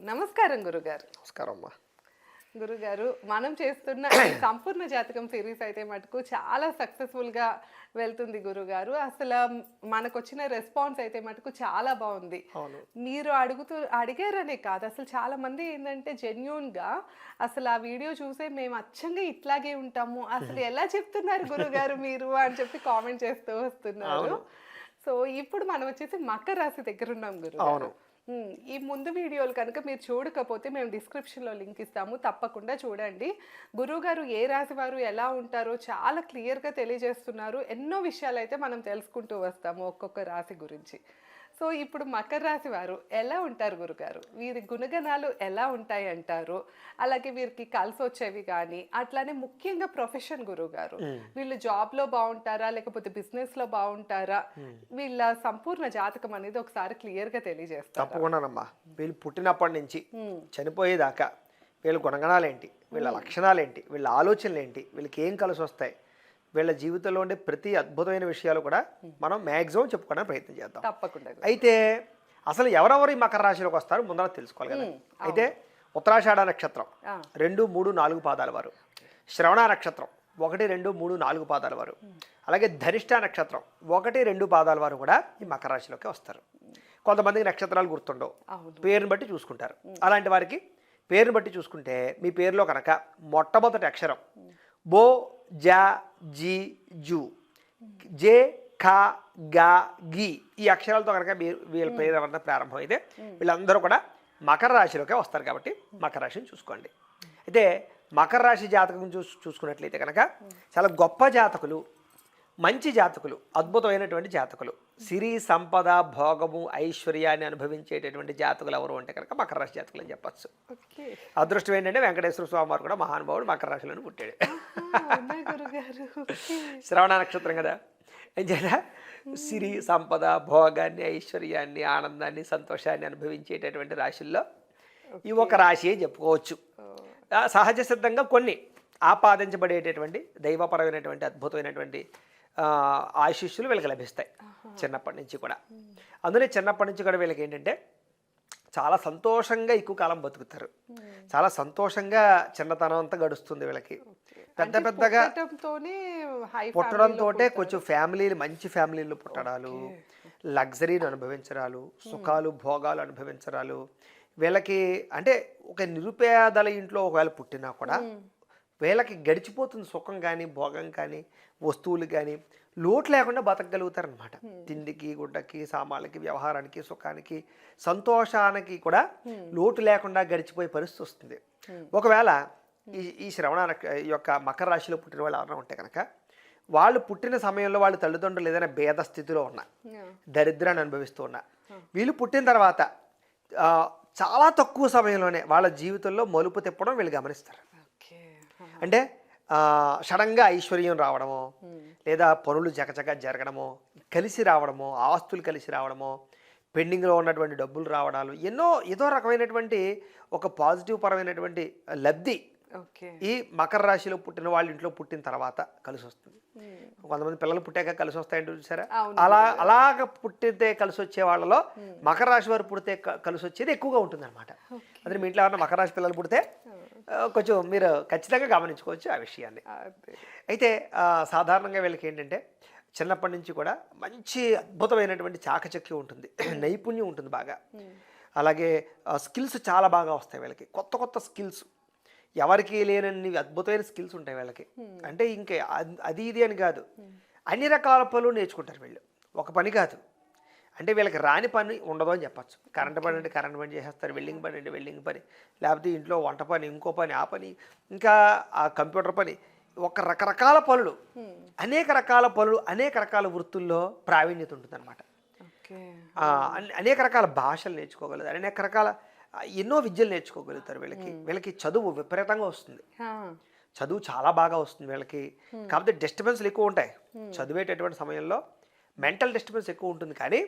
నమస్కారం గురుగారు. నమస్కారం అమ్మా. గురుగారు, మనం చేస్తున్న ఈ సంపూర్ణ జాతకం సిరీస్ అయితే మటుకు చాలా సక్సెస్ఫుల్గా వెళ్తుంది గురుగారు. అసలు మనకొచ్చిన రెస్పాన్స్ అయితే మటుకు చాలా బాగుంది. అవును. మీరు అడిగారనే కాదు, అసలు చాలా మంది ఏంటంటే జెన్యూన్గా అసలు ఆ వీడియో చూసే మేము అచ్చంగా ఇట్లాగే ఉంటాము, అసలు ఎలా చెప్తున్నారు గురుగారు మీరు అని చెప్పి కామెంట్ చేస్తూ వస్తున్నారు. సో ఇప్పుడు మనం వచ్చేసి మకర రాశి దగ్గర ఉన్నాం గురుగారు. ఈ ముందు వీడియోలు కనుక మీరు చూడకపోతే మేము డిస్క్రిప్షన్లో లింక్ ఇస్తాము, తప్పకుండా చూడండి. గురువుగారు ఏ రాశి వారు ఎలా ఉంటారో చాలా క్లియర్గా తెలియజేస్తున్నారు. ఎన్నో విషయాలు అయితే మనం తెలుసుకుంటూ వస్తాము ఒక్కొక్క రాశి గురించి. సో ఇప్పుడు మకర రాశి వారు ఎలా ఉంటారు గురుగారు? వీరి గుణగణాలు ఎలా ఉంటాయి అంటారు? అలాగే వీరికి కలిసి వచ్చేవి కానీ, అట్లానే ముఖ్యంగా ప్రొఫెషన్ గురుగారు, వీళ్ళు జాబ్లో బాగుంటారా లేకపోతే బిజినెస్లో బాగుంటారా? వీళ్ళ సంపూర్ణ జాతకం అనేది ఒకసారి క్లియర్గా తెలియజేస్తారు. తప్పకుండానమ్మా. వీళ్ళు పుట్టినప్పటి నుంచి చనిపోయేదాకా వీళ్ళ గుణగణాలు ఏంటి, వీళ్ళ లక్షణాలు ఏంటి, వీళ్ళ ఆలోచనలు ఏంటి, వీళ్ళకి ఏం కలిసి వస్తాయి, వీళ్ళ జీవితంలో ఉండే ప్రతి అద్భుతమైన విషయాలు కూడా మనం మ్యాక్సిమం చెప్పుకోవడానికి ప్రయత్నం చేద్దాం. తప్పకుండా. అయితే అసలు ఎవరెవరు ఈ మకర రాశిలోకి వస్తారో ముందర తెలుసుకోవాలి కదా. అయితే ఉత్తరాషాఢ నక్షత్రం 2, 3, 4 పాదాల వారు, శ్రవణ నక్షత్రం 1, 2, 3, 4 పాదాల వారు, అలాగే ధనిష్ట నక్షత్రం 1, 2 పాదాల వారు కూడా ఈ మకర రాశిలోకి వస్తారు. కొంతమందికి నక్షత్రాలు గుర్తుండవు, పేరుని బట్టి చూసుకుంటారు. అలాంటి వారికి పేరుని బట్టి చూసుకుంటే మీ పేరులో కనుక మొట్టమొదటి అక్షరం బో, జా, జీ, జూ, జే, ఖా, గా, గి ఈ అక్షరాలతో కనుక వీళ్ళ పేరు ఎవరన్నా ప్రారంభమైతే వీళ్ళందరూ కూడా మకర రాశిలోకే వస్తారు. కాబట్టి మకర రాశిని చూసుకోండి. అయితే మకర రాశి జాతకం చూసుకున్నట్లయితే కనుక చాలా గొప్ప జాతకులు, మంచి జాతకులు, అద్భుతమైనటువంటి జాతకులు, సిరి సంపద భోగము ఐశ్వర్యాన్ని అనుభవించేటటువంటి జాతకులు ఎవరు అంటే కనుక మకర రాశి జాతకులు అని చెప్పచ్చు. అదృష్టం ఏంటంటే వెంకటేశ్వర స్వామి వారు కూడా మహానుభావుడు మకర రాశిలోనే పుట్టాడు. శ్రవణ నక్షత్రం కదా. ఏం చేయాలి? సిరి సంపద భోగాన్ని ఐశ్వర్యాన్ని ఆనందాన్ని సంతోషాన్ని అనుభవించేటటువంటి రాశుల్లో ఈ ఒక రాశి అని చెప్పుకోవచ్చు. సహజ సిద్ధంగా కొన్ని ఆపాదించబడేటటువంటి దైవపరమైనటువంటి అద్భుతమైనటువంటి ఆశీస్సులు వీళ్ళకి లభిస్తాయి చిన్నప్పటి నుంచి కూడా. అందులో చిన్నప్పటి నుంచి కూడా వీళ్ళకి ఏంటంటే చాలా సంతోషంగా ఎక్కువ కాలం బతుకుతారు. చాలా సంతోషంగా చిన్నతనం అంతా గడుస్తుంది వీళ్ళకి. పెద్ద పెద్దగా పుట్టడంతో కొంచెం ఫ్యామిలీలు, మంచి ఫ్యామిలీలు పుట్టడాలు, లగ్జరీని అనుభవించడాలు, సుఖాలు భోగాలు అనుభవించడాలు వీళ్ళకి. అంటే ఒక నిరుపేదల ఇంట్లో ఒకవేళ పుట్టినా కూడా వీళ్ళకి గడిచిపోతుంది సుఖం కానీ భోగం కానీ వస్తువులు కానీ లోటు లేకుండా బతకగలుగుతారనమాట. తిండికి గుడ్డకి సామాన్లకి వ్యవహారానికి సుఖానికి సంతోషానికి కూడా లోటు లేకుండా గడిచిపోయే పరిస్థితి వస్తుంది. ఒకవేళ ఈ శ్రవణ యొక్క మకర రాశిలో పుట్టిన వాళ్ళు ఎవరైనా ఉంటే కనుక వాళ్ళు పుట్టిన సమయంలో వాళ్ళ తల్లిదండ్రులు ఏదైనా భేద స్థితిలో ఉన్నా, దరిద్రాన్ని అనుభవిస్తూ ఉన్నా, వీళ్ళు పుట్టిన తర్వాత చాలా తక్కువ సమయంలోనే వాళ్ళ జీవితంలో మలుపు తిప్పడం వీళ్ళు గమనిస్తారు. అంటే సడన్గా ఐశ్వర్యం రావడమో, లేదా పనులు చకచక జరగడమో, కలిసి రావడమో, ఆస్తులు కలిసి రావడమో, పెండింగ్లో ఉన్నటువంటి డబ్బులు రావడాలు, ఏదో రకమైనటువంటి ఒక పాజిటివ్ పరమైనటువంటి లబ్ధి ఈ మకర రాశిలో పుట్టిన వాళ్ళ ఇంట్లో పుట్టిన తర్వాత కలిసి వస్తుంది. కొంతమంది పిల్లలు పుట్టాక కలిసి వస్తాయంటే చూసారా, అలాగ పుట్టితే కలిసి వచ్చే వాళ్ళలో మకర రాశి వారు పుడితే కలిసి వచ్చేది ఎక్కువగా ఉంటుంది అనమాట. అదే మీ ఇంట్లో ఎవరైనా మకర రాశి పిల్లలు పుడితే కొంచెం మీరు ఖచ్చితంగా గమనించుకోవచ్చు ఆ విషయాన్ని. అయితే సాధారణంగా వీళ్ళకి ఏంటంటే చిన్నప్పటి నుంచి కూడా మంచి అద్భుతమైనటువంటి చాకచక్యం ఉంటుంది, నైపుణ్యం ఉంటుంది బాగా. అలాగే స్కిల్స్ చాలా బాగా వస్తాయి వీళ్ళకి. కొత్త కొత్త స్కిల్స్, ఎవరికి లేనన్ని అద్భుతమైన స్కిల్స్ ఉంటాయి వీళ్ళకి. అంటే ఇంకా అది ఇది అని కాదు, అన్ని రకాల పనులు నేర్చుకుంటారు వీళ్ళు. ఒక పని కాదు, అంటే వీళ్ళకి రాని పని ఉండదు అని చెప్పచ్చు. కరెంట్ పని అంటే కరెంట్ పని చేసేస్తారు, వెల్డింగ్ పని అంటే వెల్డింగ్ పని, లేకపోతే ఇంట్లో వంట పని, ఇంకో పని, ఆ పని, ఇంకా ఆ కంప్యూటర్ పని, ఒక రకరకాల పనులు, అనేక రకాల పనులు, అనేక రకాల వృత్తుల్లో ప్రావీణ్యత ఉంటుంది అనమాట. అనేక రకాల భాషలు నేర్చుకోగలుగుతారు, అనేక రకాల ఎన్నో విద్యలు నేర్చుకోగలుగుతారు. వీళ్ళకి చదువు విపరీతంగా వస్తుంది, చదువు చాలా బాగా వస్తుంది వీళ్ళకి. కాకపోతే డిస్టర్బెన్స్లు ఎక్కువ ఉంటాయి చదివేటటువంటి సమయంలో, మెంటల్ డిస్టర్బెన్స్ ఎక్కువ ఉంటుంది. కానీ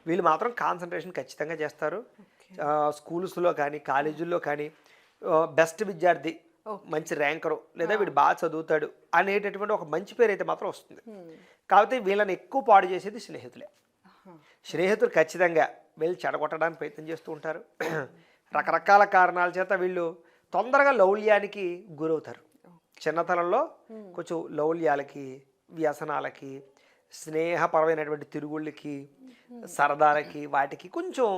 వీళ్ళు మాత్రం కాన్సన్ట్రేషన్ ఖచ్చితంగా చేస్తారు. స్కూల్స్లో కానీ కాలేజీల్లో కానీ బెస్ట్ విద్యార్థి, మంచి ర్యాంకరు, లేదా వీడు బాగా చదువుతాడు అనేటటువంటి ఒక మంచి పేరు అయితే మాత్రం వస్తుంది. కాకపోతే వీళ్ళని ఎక్కువ పాడు చేసేది స్నేహితులే. స్నేహితులు ఖచ్చితంగా వీళ్ళు చెడగొట్టడానికి ప్రయత్నం చేస్తూ ఉంటారు. రకరకాల కారణాల చేత వీళ్ళు తొందరగా లౌల్యానికి గురవుతారు. చిన్నతనంలో కొంచెం లౌల్యాలకి, వ్యసనాలకి, స్నేహపరమైనటువంటి తిరుగుళ్ళకి, సరదాలకి, వాటికి కొంచెం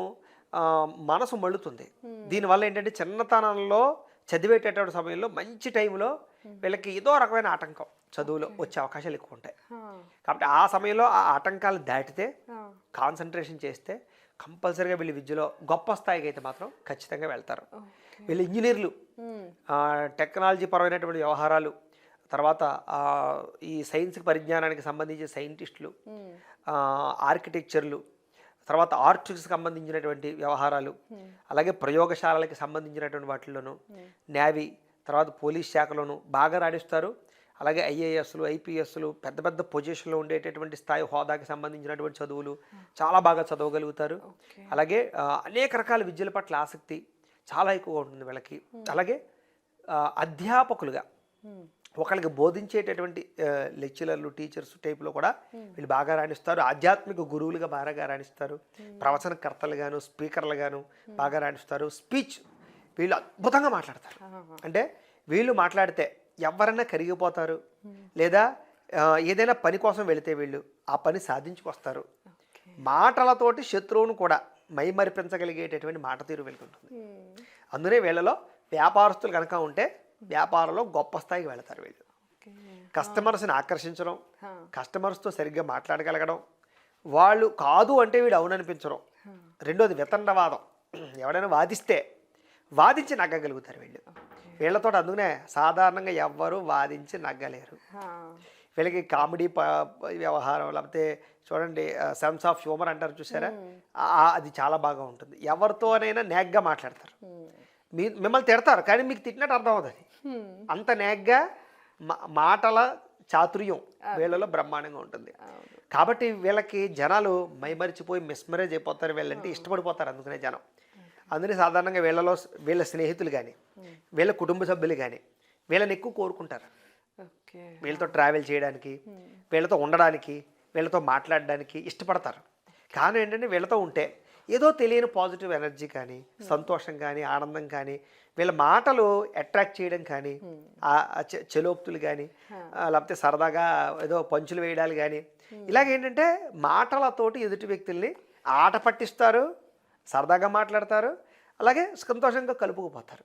మనసు మళ్ళుతుంది. దీనివల్ల ఏంటంటే చిన్నతనంలో చదివేటటువంటి సమయంలో మంచి టైంలో వీళ్ళకి ఏదో రకమైన ఆటంకం చదువులో వచ్చే అవకాశాలు ఎక్కువ ఉంటాయి. కాబట్టి ఆ సమయంలో ఆ ఆటంకాలు దాటితే, కాన్సన్ట్రేషన్ చేస్తే కంపల్సరీగా వీళ్ళు విద్యలో గొప్ప స్థాయికి అయితే మాత్రం ఖచ్చితంగా వెళ్తారు. వీళ్ళు ఇంజనీర్లు, టెక్నాలజీ పరమైనటువంటి వ్యవహారాలు, తర్వాత ఈ సైన్స్ పరిజ్ఞానానికి సంబంధించిన సైంటిస్టులు, ఆర్కిటెక్చర్లు, తర్వాత ఆర్ట్స్కి సంబంధించినటువంటి వ్యవహారాలు, అలాగే ప్రయోగశాలలకి సంబంధించినటువంటి వాటిల్లోనూ, నేవీ, తర్వాత పోలీస్ శాఖలోనూ బాగా రాణిస్తారు. అలాగే ఐఏఎస్లు, ఐపీఎస్లు, పెద్ద పెద్ద పొజిషన్లో ఉండేటటువంటి స్థాయి హోదాకి సంబంధించినటువంటి చదువులు చాలా బాగా చదవగలుగుతారు. అలాగే అనేక రకాల విద్యల పట్ల ఆసక్తి చాలా ఎక్కువగా ఉంటుంది వీళ్ళకి. అలాగే అధ్యాపకులుగా ఒకళ్ళకి బోధించేటటువంటి లెక్చరర్లు, టీచర్స్ టైప్లో కూడా వీళ్ళు బాగా రాణిస్తారు. ఆధ్యాత్మిక గురువులుగా బాగా రాణిస్తారు. ప్రవచనకర్తలుగాను, స్పీకర్లుగాను బాగా రాణిస్తారు. స్పీచ్ వీళ్ళు అద్భుతంగా మాట్లాడతారు. అంటే వీళ్ళు మాట్లాడితే ఎవరైనా కరిగిపోతారు, లేదా ఏదైనా పని కోసం వెళితే వీళ్ళు ఆ పని సాధించుకొస్తారు. మాటలతోటి శత్రువును కూడా మైమరిపించగలిగేటటువంటి మాట తీరు వీళ్ళకి ఉంటుంది. అందునే వీళ్ళలో వ్యాపారస్తులు కనుక ఉంటే వ్యాపారంలో గొప్ప స్థాయికి వెళతారు వీళ్ళు. కస్టమర్స్ని ఆకర్షించడం, కస్టమర్స్తో సరిగ్గా మాట్లాడగలగడం, వాళ్ళు కాదు అంటే వీడు అవుననిపించడం. రెండోది వితండవాదం, ఎవడైనా వాదించి నగ్గగలుగుతారు వీళ్ళు. వీళ్ళతో అందుకనే సాధారణంగా ఎవ్వరూ వాదించి నగ్గలేరు. వీళ్ళకి కామెడీ వ్యవహారం, లేకపోతే చూడండి సెన్స్ ఆఫ్ హ్యూమర్ అంటారు చూసారా, అది చాలా బాగా ఉంటుంది. ఎవరితోనైనా నేగ్గా మాట్లాడతారు. మిమ్మల్ని తిడతారు కానీ మీకు తిట్టినట్టు అర్థం అవుతుంది. అంత నేగ్గా మాటల చాతుర్యం వీళ్ళలో బ్రహ్మాండంగా ఉంటుంది. కాబట్టి వీళ్ళకి జనాలు మైమరిచిపోయి మిస్మరేజ్ అయిపోతారు. వీళ్ళంటే ఇష్టపడిపోతారు అందుకనే జనం. అందుకని సాధారణంగా వీళ్ళ స్నేహితులు కానీ, వీళ్ళ కుటుంబ సభ్యులు కానీ వీళ్ళని ఎక్కువ కోరుకుంటారు. వీళ్ళతో ట్రావెల్ చేయడానికి, వీళ్ళతో ఉండడానికి, వీళ్ళతో మాట్లాడడానికి ఇష్టపడతారు. కానీ ఏంటంటే వీళ్ళతో ఉంటే ఏదో తెలియని పాజిటివ్ ఎనర్జీ కానీ, సంతోషం కానీ, ఆనందం కానీ, వీళ్ళ మాటలు అట్రాక్ట్ చేయడం కానీ, చెలోక్తులు కానీ, లేకపోతే సరదాగా ఏదో పంచులు వేయడాలు కానీ, ఇలాగేంటంటే మాటలతోటి ఎదుటి వ్యక్తుల్ని ఆట పట్టిస్తారు, సరదాగా మాట్లాడతారు, అలాగే సంతోషంగా కలుపుకుపోతారు.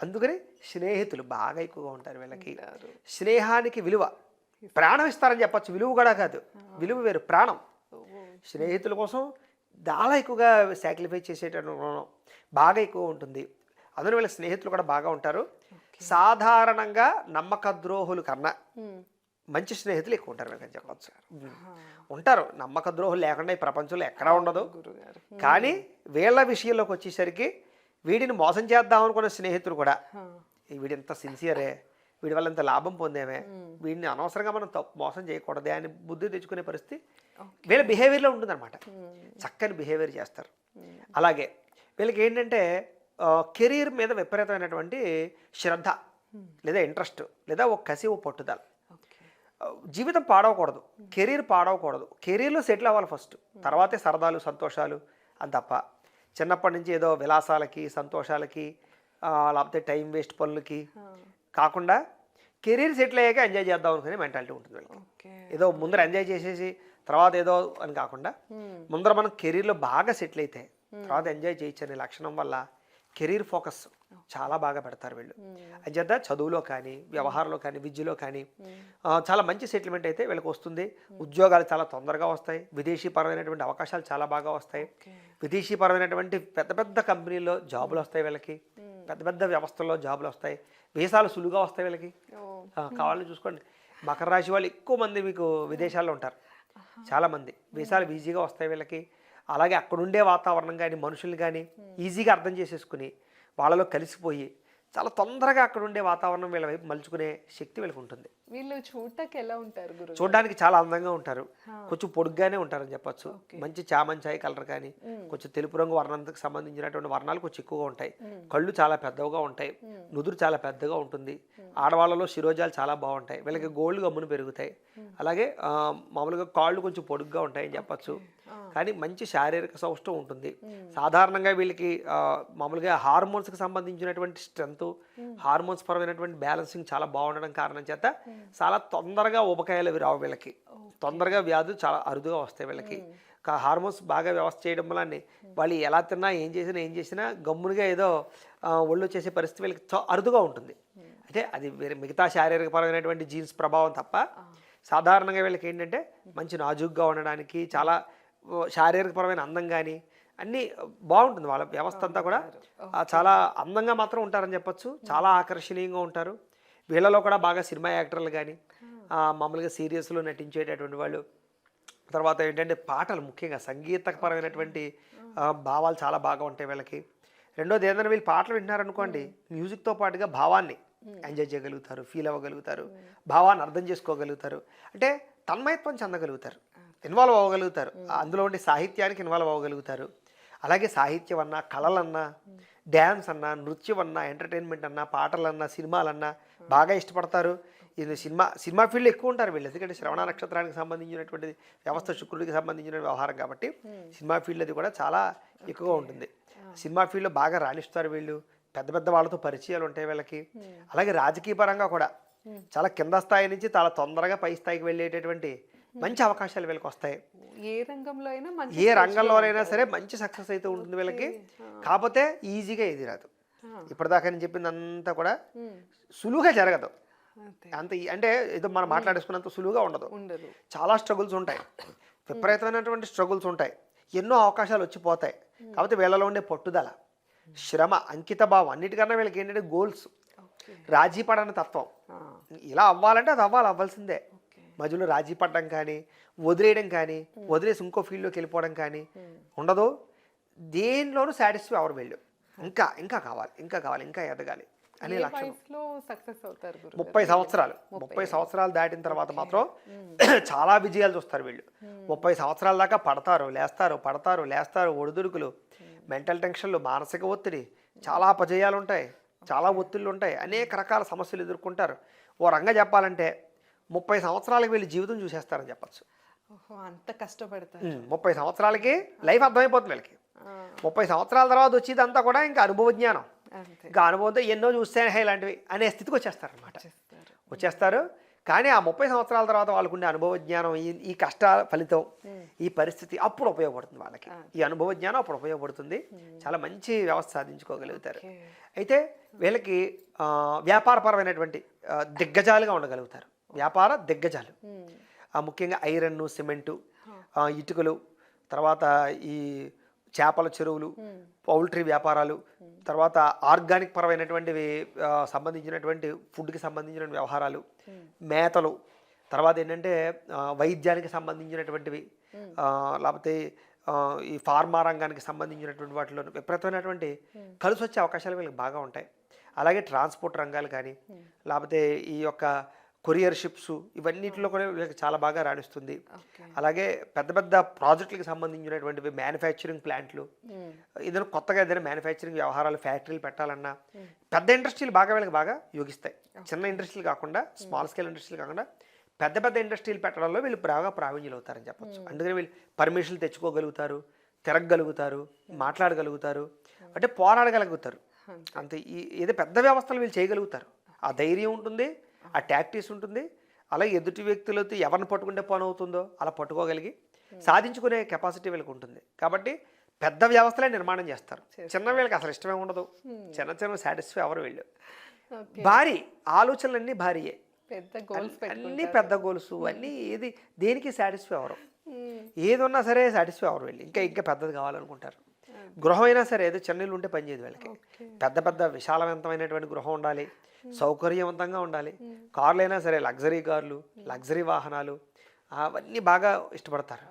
అందుకని స్నేహితులు బాగా ఎక్కువగా ఉంటారు వీళ్ళకి. స్నేహానికి విలువ, ప్రాణం ఇస్తారని చెప్పచ్చు. విలువ కూడా కాదు, విలువ వేరు, ప్రాణం. స్నేహితుల కోసం చాలా ఎక్కువగా సాక్రిఫై చేసేటటువంటి బాగా ఎక్కువ ఉంటుంది. అందులో వీళ్ళ స్నేహితులు కూడా బాగా ఉంటారు. సాధారణంగా నమ్మక ద్రోహులు కన్నా మంచి స్నేహితులు ఎక్కువ ఉంటారు వీళ్ళని చెప్పచ్చు. ఉంటారు, నమ్మక ద్రోహులు లేకుండా ఈ ప్రపంచంలో ఎక్కడా ఉండదు. కానీ వీళ్ళ విషయంలోకి వచ్చేసరికి వీడిని మోసం చేద్దాం అనుకున్న స్నేహితులు కూడా, వీడి ఎంత సిన్సియరే, వీడి వల్ల ఎంత లాభం పొందేమే, వీడిని అనవసరంగా మనం మోసం చేయకూడదే అని బుద్ధి తెచ్చుకునే పరిస్థితి వీళ్ళ బిహేవియర్లో ఉంటుందన్నమాట. చక్కని బిహేవియర్ చేస్తారు. అలాగే వీళ్ళకి ఏంటంటే కెరీర్ మీద విపరీతమైనటువంటి శ్రద్ధ, లేదా ఇంట్రెస్ట్, లేదా ఒక కసి, ఒక పట్టుదల. జీవితం పాడవకూడదు, కెరీర్ పాడవకూడదు, కెరీర్లో సెటిల్ అవ్వాలి ఫస్ట్, తర్వాతే సరదాలు సంతోషాలు అని తప్ప చిన్నప్పటి నుంచి ఏదో విలాసాలకి, సంతోషాలకి, లేకపోతే టైం వేస్ట్ పనులకి కాకుండా కెరీర్ సెటిల్ అయ్యాక ఎంజాయ్ చేద్దాం అనుకునే మెంటాలిటీ ఉంటుంది వీళ్ళకి. ఏదో ముందర ఎంజాయ్ చేసేసి తర్వాత ఏదో అని కాకుండా ముందర మనం కెరీర్లో బాగా సెటిల్ అయితే తర్వాత ఎంజాయ్ చేయొచ్చు అనే లక్షణం వల్ల కెరీర్ ఫోకస్ చాలా బాగా పెడతారు వీళ్ళు. అంచేత చదువులో కానీ, వ్యవహారంలో కానీ, విద్యలో కానీ చాలా మంచి సెటిల్మెంట్ అయితే వీళ్ళకి వస్తుంది. ఉద్యోగాలు చాలా తొందరగా వస్తాయి. విదేశీపరమైనటువంటి అవకాశాలు చాలా బాగా వస్తాయి. విదేశీపరమైనటువంటి పెద్ద పెద్ద కంపెనీల్లో జాబులు వస్తాయి వీళ్ళకి. పెద్ద పెద్ద వ్యవస్థల్లో జాబులు వస్తాయి. వీసాలు సులువుగా వస్తాయి వీళ్ళకి. కావాలని చూసుకోండి, మకర రాశి వాళ్ళు ఎక్కువ మంది మీకు విదేశాల్లో ఉంటారు. చాలామంది వీసాలు ఈజీగా వస్తాయి వీళ్ళకి. అలాగే అక్కడుండే వాతావరణం కానీ, మనుషుల్ని కానీ ఈజీగా అర్థం చేసేసుకుని వాళ్ళలో కలిసిపోయి చాలా తొందరగా అక్కడ ఉండే వాతావరణం వీళ్ళ వైపు మలుచుకునే శక్తి వీళ్ళకి ఉంటుంది. వీళ్ళు చూడటానికి ఎలా ఉంటారు గురు? చూడడానికి చాలా అందంగా ఉంటారు. కొంచెం పొడుగ్గానే ఉంటారని చెప్పచ్చు. మంచి చామంచాయి కలర్ కానీ, కొంచెం తెలుపు రంగు వర్ణానికి సంబంధించినటువంటి వర్ణాలు కొంచెం ఎక్కువగా ఉంటాయి. కళ్ళు చాలా పెద్దగా ఉంటాయి. నుదురు చాలా పెద్దగా ఉంటుంది. ఆడవాళ్ళలో శిరోజాలు చాలా బాగుంటాయి. వీళ్ళకి గోల్డ్ గమ్మును పెరుగుతాయి. అలాగే మామూలుగా కాళ్ళు కొంచెం పొడుగ్గా ఉంటాయని చెప్పచ్చు. కానీ మంచి శారీరక సౌష్ఠవం ఉంటుంది. సాధారణంగా వీళ్ళకి మామూలుగా హార్మోన్స్కి సంబంధించినటువంటి స్ట్రెంత్, హార్మోన్స్ పరమైనటువంటి బ్యాలెన్సింగ్ చాలా బాగుండడం కారణం చేత చాలా తొందరగా ఉపకాయాలు అవి రావు వీళ్ళకి. తొందరగా వ్యాధులు చాలా అరుదుగా వస్తాయి వీళ్ళకి. హార్మోన్స్ బాగా వ్యవస్థ చేయడం వల్ల వాళ్ళు ఎలా తిన్నా ఏం చేసినా గమ్మునుగా ఏదో ఒళ్ళు చేసే పరిస్థితి వీళ్ళకి అరుదుగా ఉంటుంది. అంటే అది వేరే మిగతా శారీరకపరమైనటువంటి జీన్స్ ప్రభావం తప్ప సాధారణంగా వీళ్ళకి ఏంటంటే మంచి నాజుగ్గా ఉండడానికి, చాలా శారీరకపరమైన అందం కానీ అన్నీ బాగుంటుంది. వాళ్ళ వ్యవస్థ అంతా కూడా చాలా అందంగా మాత్రం ఉంటారని చెప్పొచ్చు. చాలా ఆకర్షణీయంగా ఉంటారు. వీళ్ళలో కూడా బాగా సినిమా యాక్టర్లు కానీ మామూలుగా సీరియల్స్లో నటించేటటువంటి వాళ్ళు, తర్వాత ఏంటంటే పాటలు ముఖ్యంగా సంగీతపరమైనటువంటి భావాలు చాలా బాగా ఉంటాయి వీళ్ళకి. రెండోది ఏదైనా వీళ్ళు పాటలు వింటున్నారనుకోండి, మ్యూజిక్తో పాటుగా భావాన్ని ఎంజాయ్ చేయగలుగుతారు, ఫీల్ అవ్వగలుగుతారు, భావాన్ని అర్థం చేసుకోగలుగుతారు. అంటే తన్మయత్వం చెందగలుగుతారు, ఇన్వాల్వ్ అవ్వగలుగుతారు, అందులో ఉండే సాహిత్యానికి ఇన్వాల్వ్ అవ్వగలుగుతారు. అలాగే సాహిత్యం అన్నా, కళలన్నా, డ్యాన్స్ అన్నా, నృత్యం అన్నా, ఎంటర్టైన్మెంట్ అన్నా, పాటలన్నా, సినిమాలన్నా బాగా ఇష్టపడతారు. ఇది సినిమా ఫీల్డ్ ఎక్కువ ఉంటారు వీళ్ళు. ఎందుకంటే శ్రవణ నక్షత్రానికి సంబంధించినటువంటి వ్యవస్థ శుక్రుడికి సంబంధించిన వ్యవహారం కాబట్టి సినిమా ఫీల్డ్ అది కూడా చాలా ఎక్కువగా ఉంటుంది. సినిమా ఫీల్డ్లో బాగా రాణిస్తారు వీళ్ళు. పెద్ద పెద్ద వాళ్ళతో పరిచయాలు ఉంటాయి వీళ్ళకి. అలాగే రాజకీయ పరంగా కూడా చాలా కింద స్థాయి నుంచి చాలా తొందరగా పై స్థాయికి వెళ్ళేటటువంటి మంచి అవకాశాలు వీళ్ళకి వస్తాయి. ఏ రంగంలోనైనా సరే మంచి సక్సెస్ అయితే ఉంటుంది వీళ్ళకి. కాకపోతే ఈజీగా ఇది రాదు. ఇప్పటిదాకా నేను చెప్పింది అంతా కూడా సులువుగా జరగదు. అంత అంటే ఏదో మనం మాట్లాడేసుకున్నంత సులువుగా ఉండదు. చాలా స్ట్రగుల్స్ ఉంటాయి, విపరీతమైనటువంటి స్ట్రగుల్స్ ఉంటాయి, ఎన్నో అవకాశాలు వచ్చిపోతాయి. కాకపోతే వీళ్ళలో ఉండే పట్టుదల, శ్రమ, అంకిత భావం, అన్నిటికన్నా వీళ్ళకి ఏంటంటే గోల్స్, రాజీ పడని తత్వం. ఇలా అవ్వాలంటే అది అవ్వాల్సిందే. మధ్యలో రాజీ పడడం కానీ, వదిలేయడం కానీ, వదిలేసి ఇంకో ఫీల్డ్లోకి వెళ్ళిపోవడం కానీ ఉండదు. దేనిలోనూ సాటిస్ఫై అవరు వీళ్ళు. ఇంకా ఇంకా కావాలి, ఇంకా కావాలి, ఇంకా ఎదగాలి అనే లక్ష్యం. 30 సంవత్సరాలు దాటిన తర్వాత మాత్రం చాలా విజయాలు చూస్తారు వీళ్ళు. 30 సంవత్సరాల దాకా పడతారు, లేస్తారు, ఒడిదుడుకులు, మెంటల్ టెన్షన్లు, మానసిక ఒత్తిడి, చాలా అపజయాలు ఉంటాయి, చాలా ఒత్తిళ్ళు ఉంటాయి, అనేక రకాల సమస్యలు ఎదుర్కొంటారు. ఓ రంగా చెప్పాలంటే 30 సంవత్సరాలకి వీళ్ళు జీవితం చూసేస్తారని చెప్పచ్చు. అంత కష్టపడతారు. 30 సంవత్సరాలకి లైఫ్ అర్థమైపోతుంది వీళ్ళకి. 30 సంవత్సరాల తర్వాత వచ్చేదంతా కూడా ఇంకా అనుభవ జ్ఞానం, ఇంకా అనుభవంతో ఎన్నో చూస్తేనే ఇలాంటివి అనే స్థితికి వచ్చేస్తారు. కానీ ఆ 30 సంవత్సరాల తర్వాత వాళ్ళకుండే అనుభవ జ్ఞానం, ఈ కష్టాల ఫలితం, ఈ పరిస్థితి అప్పుడు ఉపయోగపడుతుంది వాళ్ళకి. ఈ అనుభవ జ్ఞానం అప్పుడు ఉపయోగపడుతుంది. చాలా మంచి వ్యవస్థ సాధించుకోగలుగుతారు. అయితే వీళ్ళకి వ్యాపారపరమైనటువంటి దిగ్గజాలుగా ఉండగలుగుతారు. వ్యాపార దిగ్గజాలు ముఖ్యంగా ఐరన్, సిమెంటు, ఇటుకలు, తర్వాత ఈ చేపల చెరువులు, పౌల్ట్రీ వ్యాపారాలు, తర్వాత ఆర్గానిక్ పరమైనటువంటివి సంబంధించినటువంటి ఫుడ్కి సంబంధించిన వ్యవహారాలు, మేతలు, తర్వాత ఏంటంటే వైద్యానికి సంబంధించినటువంటివి, లేకపోతే ఈ ఫార్మా రంగానికి సంబంధించినటువంటి వాటిలో విపరీతమైనటువంటి కలిసి వచ్చే అవకాశాలు వీళ్ళకి బాగా ఉంటాయి. అలాగే ట్రాన్స్పోర్ట్ రంగాలు కానీ, లేకపోతే ఈ యొక్క కొరియర్ షిప్స్, ఇవన్నిటిలో కూడా వీళ్ళకి చాలా బాగా రాణిస్తుంది. అలాగే పెద్ద పెద్ద ప్రాజెక్టులకు సంబంధించినటువంటివి, మ్యానుఫ్యాక్చరింగ్ ప్లాంట్లు, ఏదైనా కొత్తగా ఏదైనా మ్యానుఫ్యాక్చరింగ్ వ్యవహారాలు, ఫ్యాక్టరీలు పెట్టాలన్నా పెద్ద ఇండస్ట్రీలు బాగా వీళ్ళకి బాగా యోగిస్తాయి. చిన్న ఇండస్ట్రీలు కాకుండా, స్మాల్ స్కేల్ ఇండస్ట్రీలు కాకుండా పెద్ద పెద్ద ఇండస్ట్రీలు పెట్టడంలో వీళ్ళు బాగా ప్రావీణ్యులు అవుతారని చెప్పచ్చు. అందుకని వీళ్ళు పర్మిషన్లు తెచ్చుకోగలుగుతారు, తిరగగలుగుతారు, మాట్లాడగలుగుతారు, అంటే పోరాడగలుగుతారు. అంతే. ఏదో పెద్ద వ్యవస్థలు వీళ్ళు చేయగలుగుతారు. ఆ ధైర్యం ఉంటుంది, ఆ టాక్టిక్స్ ఉంటుంది. అలాగే ఎదుటి వ్యక్తులతో ఎవరిని పట్టుకుంటే పని అవుతుందో అలా పట్టుకోగలిగి సాధించుకునే కెపాసిటీ వీళ్ళకి ఉంటుంది. కాబట్టి పెద్ద వ్యవస్థలే నిర్మాణం చేస్తారు. చిన్న వీళ్ళకి అసలు ఇష్టమే ఉండదు. చిన్న సాటిస్ఫై ఎవరు వీళ్ళు. భారీ ఆలోచనలన్నీ భారీయే, అన్నీ పెద్ద గోల్స్, అన్నీ దేనికి సాటిస్ఫై అవరు. ఏది ఉన్నా సరే సాటిస్ఫై అవరు వీళ్ళు. ఇంకా పెద్దది కావాలనుకుంటారు. గృహం అయినా సరే ఏదో చిన్నలు ఉంటే పనిచేయదు వీళ్ళకి. పెద్ద విశాలవంతమైనటువంటి గృహం ఉండాలి, సౌకర్యవంతంగా ఉండాలి. కార్లు అయినా సరే లగ్జరీ కార్లు, లగ్జరీ వాహనాలు, అవన్నీ బాగా ఇష్టపడతారు.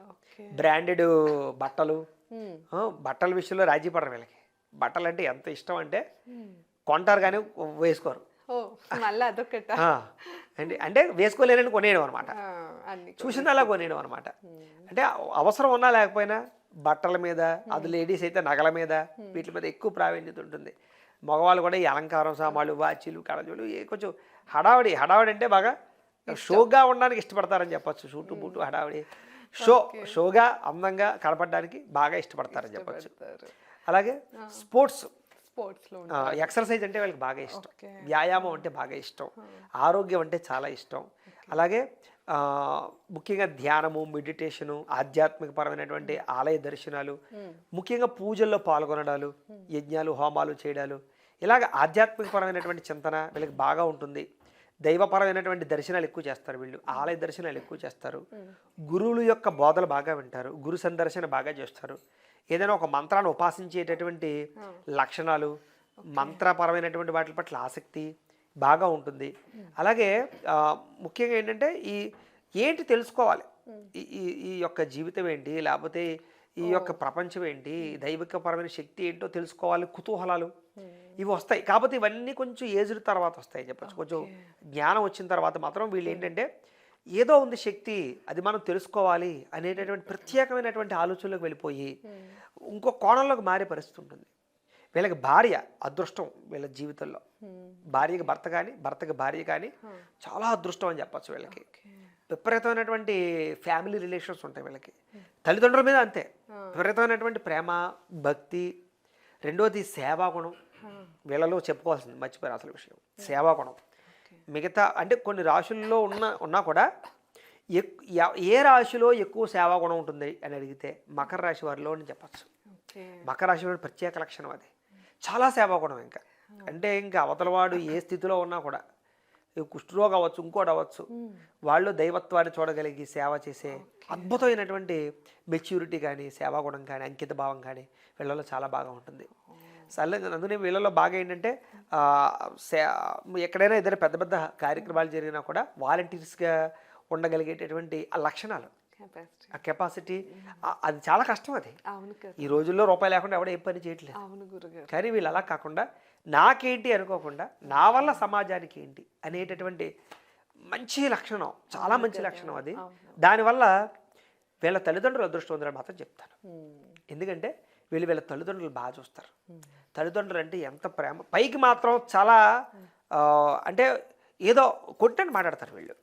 బ్రాండెడ్ బట్టల విషయంలో రాజీ పడరు వీళ్ళకి. బట్టలు అంటే ఎంత ఇష్టం అంటే కొంటారు కానీ వేసుకోరు. అంటే వేసుకోలేనని కొనేయడం అనమాట, చూసిందలా కొనేయడం అనమాట. అంటే అవసరం ఉన్నా లేకపోయినా బట్టల మీద, అది లేడీస్ అయితే నగల మీద, వీటి మీద ఎక్కువ ప్రావీణ్యత ఉంటుంది. మగవాళ్ళు కూడా ఈ అలంకారం సామాన్లు, వాచీలు, కళజోలు కొంచెం హడావిడి అంటే బాగా షోగా ఉండడానికి ఇష్టపడతారని చెప్పచ్చు. షూటు బూటు హడావిడి షోగా అందంగా కనపడడానికి బాగా ఇష్టపడతారని చెప్పచ్చు. పెడతారు. అలాగే స్పోర్ట్స్ స్పోర్ట్స్లో ఎక్సర్సైజ్ అంటే వాళ్ళకి బాగా ఇష్టం, ఓకే. వ్యాయామం అంటే బాగా ఇష్టం, ఆరోగ్యం అంటే చాలా ఇష్టం. అలాగే ముఖ్యంగా ధ్యానము, మెడిటేషను, ఆధ్యాత్మికపరమైనటువంటి ఆలయ దర్శనాలు, ముఖ్యంగా పూజల్లో పాల్గొనడాలు, యజ్ఞాలు హోమాలు చేయడాలు, ఇలాగ ఆధ్యాత్మికపరమైనటువంటి చింతన వీళ్ళకి బాగా ఉంటుంది. దైవపరమైనటువంటి దర్శనాలు ఎక్కువ చేస్తారు వీళ్ళు, ఆలయ దర్శనాలు ఎక్కువ చేస్తారు, గురువుల యొక్క బోధలు బాగా వింటారు, గురు సందర్శన బాగా చేస్తారు. ఏదైనా ఒక మంత్రాన్ని ఉపాసించేటటువంటి లక్షణాలు, మంత్రపరమైనటువంటి వాటి పట్ల ఆసక్తి బాగా ఉంటుంది. అలాగే ముఖ్యంగా ఏంటంటే ఏంటి తెలుసుకోవాలి, ఈ ఈ ఈ యొక్క జీవితం ఏంటి, లేకపోతే ఈ యొక్క ప్రపంచం ఏంటి, దైవికపరమైన శక్తి ఏంటో తెలుసుకోవాలి, కుతూహలాలు ఇవి వస్తాయి. కాకపోతే ఇవన్నీ కొంచెం ఏజ్డ్ తర్వాత వస్తాయి చెప్పచ్చు. కొంచెం జ్ఞానం వచ్చిన తర్వాత మాత్రం వీళ్ళు ఏంటంటే ఏదో ఉంది శక్తి, అది మనం తెలుసుకోవాలి అనేటటువంటి ప్రత్యేకమైనటువంటి ఆలోచనలోకి వెళ్ళిపోయి ఇంకో కోణంలోకి మారే పరిస్థితి ఉంటుంది. వీళ్ళకి భార్య అదృష్టం, వీళ్ళ జీవితంలో భార్యకి భర్త కానీ, భర్తకి భార్య కానీ చాలా అదృష్టం అని చెప్పచ్చు. వీళ్ళకి విపరీతమైనటువంటి ఫ్యామిలీ రిలేషన్స్ ఉంటాయి వీళ్ళకి, తల్లిదండ్రుల మీద అంతే విపరీతమైనటువంటి ప్రేమ, భక్తి. రెండోది సేవాగుణం, వీళ్ళలో చెప్పుకోవాల్సింది మర్చిపోయారు అసలు విషయం, సేవాగుణం. మిగతా అంటే కొన్ని రాశుల్లో ఉన్నా కూడా ఏ రాశిలో ఎక్కువ సేవాగుణం ఉంటుంది అని అడిగితే మకర రాశి వారిలో అని చెప్పచ్చు. మకర రాశి వారి ప్రత్యేక లక్షణం అది, చాలా సేవాగుణం. ఇంకా అవతలవాడు ఏ స్థితిలో ఉన్నా కూడా, కుష్ఠరోగం అవ్వచ్చు, ఇంకోటి అవ్వచ్చు, వాళ్ళు దైవత్వాన్ని చూడగలిగి సేవ చేసే అద్భుతమైనటువంటి మెచ్యూరిటీ కానీ, సేవాగుణం కానీ, అంకిత భావం కానీ వీళ్ళలో చాలా బాగా ఉంటుంది. అందుకనే వీళ్ళలో బాగా ఏంటంటే ఎక్కడైనా ఏదైనా పెద్ద పెద్ద కార్యక్రమాలు జరిగినా కూడా వాలంటీర్స్గా ఉండగలిగేటటువంటి ఆ లక్షణాలు, ఆ కెపాసిటీ, అది చాలా కష్టం. అది ఈ రోజుల్లో రూపాయి లేకుండా ఎవడ ఏ పని చేయట్లేదు. కానీ వీళ్ళు అలా కాకుండా నాకేంటి అనుకోకుండా నా వల్ల సమాజానికి ఏంటి అనేటటువంటి మంచి లక్షణం, చాలా మంచి లక్షణం అది. దానివల్ల వీళ్ళ తల్లిదండ్రులు అదృష్టవంతులని మాత్రం చెప్తాను. ఎందుకంటే వీళ్ళ తల్లిదండ్రులు బాగా చూస్తారు. తల్లిదండ్రులు అంటే ఎంత ప్రేమ, పైకి మాత్రం చాలా అంటే ఏదో కొట్టని మాట్లాడతారు వీళ్ళు.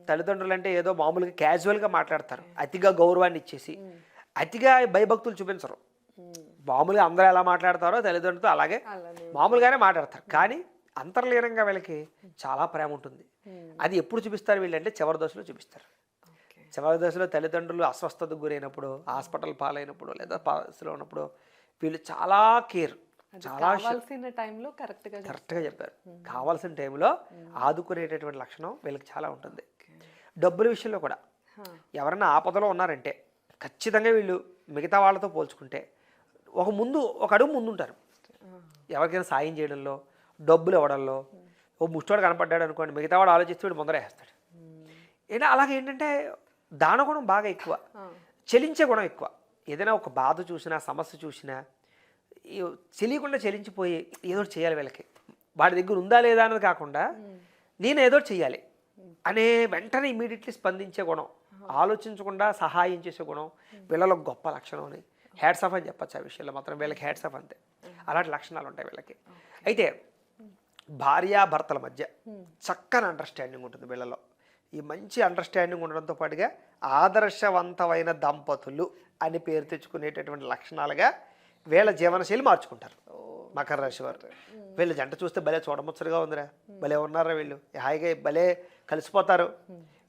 తల్లిదండ్రులు అంటే ఏదో మామూలుగా క్యాజువల్గా మాట్లాడతారు, అతిగా గౌరవాన్ని ఇచ్చేసి, అతిగా భయభక్తులు చూపించరు. మామూలుగా అందరూ ఎలా మాట్లాడతారో తల్లిదండ్రులతో అలాగే మామూలుగానే మాట్లాడతారు. కానీ అంతర్లీనంగా వీళ్ళకి చాలా ప్రేమ ఉంటుంది. అది ఎప్పుడు చూపిస్తారు వీళ్ళంటే చివరి దశలో చూపిస్తారు. చివరి దశలో తల్లిదండ్రులు అస్వస్థతకు గురైనప్పుడు, హాస్పిటల్ పాలైనప్పుడు, లేదా పాలసీలో ఉన్నప్పుడు వీళ్ళు చాలా కేర్, చాలా టైంలో కరెక్ట్గా చెప్పారు. కావాల్సిన టైంలో ఆదుకునేటటువంటి లక్షణం వీళ్ళకి చాలా ఉంటుంది. డబ్బుల విషయంలో కూడా ఎవరైనా ఆపదలో ఉన్నారంటే ఖచ్చితంగా వీళ్ళు మిగతా వాళ్ళతో పోల్చుకుంటే ఒక అడుగు ముందు ఉంటారు. ఎవరికైనా సాయం చేయడంలో, డబ్బులు ఇవ్వడంలో. ఓ ముష్టోడు కనపడ్డాడు అనుకోండి, మిగతా వాడు ఆలోచిస్తూ వీడు ముందర వేస్తాడు. అలాగే ఏంటంటే దానగుణం బాగా ఎక్కువ, చెలించే గుణం ఎక్కువ. ఏదైనా ఒక బాధ చూసినా, సమస్య చూసినా తెలియకుండా చెలించిపోయి ఏదో చేయాలి వీళ్ళకి. వాడి దగ్గర ఉందా లేదా అన్నది కాకుండా నేను ఏదో చెయ్యాలి అనే వెంటనే ఇమీడియట్లీ స్పందించే గుణం, ఆలోచించకుండా సహాయం చేసే గుణం వీళ్ళలో గొప్ప లక్షణం అని హ్యాట్స్ ఆఫ్ అని చెప్పచ్చు. ఆ విషయంలో మాత్రం వీళ్ళకి హ్యాట్స్ ఆఫ్ అంతే. అలాంటి లక్షణాలు ఉంటాయి వీళ్ళకి. అయితే భార్యాభర్తల మధ్య చక్కని అండర్స్టాండింగ్ ఉంటుంది వీళ్ళలో. ఈ మంచి అండర్స్టాండింగ్ ఉండడంతో పాటుగా ఆదర్శవంతమైన దంపతులు అని పేరు తెచ్చుకునేటటువంటి లక్షణాలుగా వీళ్ళ జీవనశైలి మార్చుకుంటారు మకర రాశి వారు. వీళ్ళ జంట చూస్తే భలే చూడముచ్చరుగా ఉందిరా, భలే ఉన్నారా వీళ్ళు, హాయిగా భలే కలిసిపోతారు,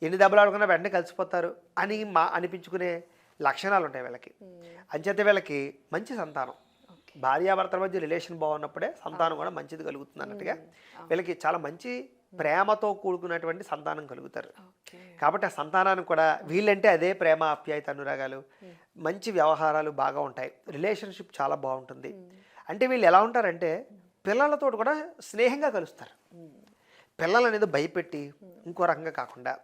ఎన్ని దెబ్బలు ఆడుకున్నా వెంటనే కలిసిపోతారు అని అనిపించుకునే లక్షణాలు ఉంటాయి వీళ్ళకి. అంచేత వీళ్ళకి మంచి సంతానం, భార్యాభర్తల మధ్య రిలేషన్ బాగున్నప్పుడే సంతానం కూడా మంచిది కలుగుతుంది అన్నట్టుగా వీళ్ళకి చాలా మంచి ప్రేమతో కూడుకున్నటువంటి సంతానం కలుగుతారు. కాబట్టి ఆ సంతానానికి కూడా వీళ్ళంటే అదే ప్రేమ, ఆప్యాయత, అనురాగాలు, మంచి వ్యవహారాలు బాగా ఉంటాయి. రిలేషన్షిప్ చాలా బాగుంటుంది. అంటే వీళ్ళు ఎలా ఉంటారంటే పిల్లలతో కూడా స్నేహంగా కలుస్తారు. పిల్లలు అనేది భయపెట్టి ఇంకో రకంగా కాకుండా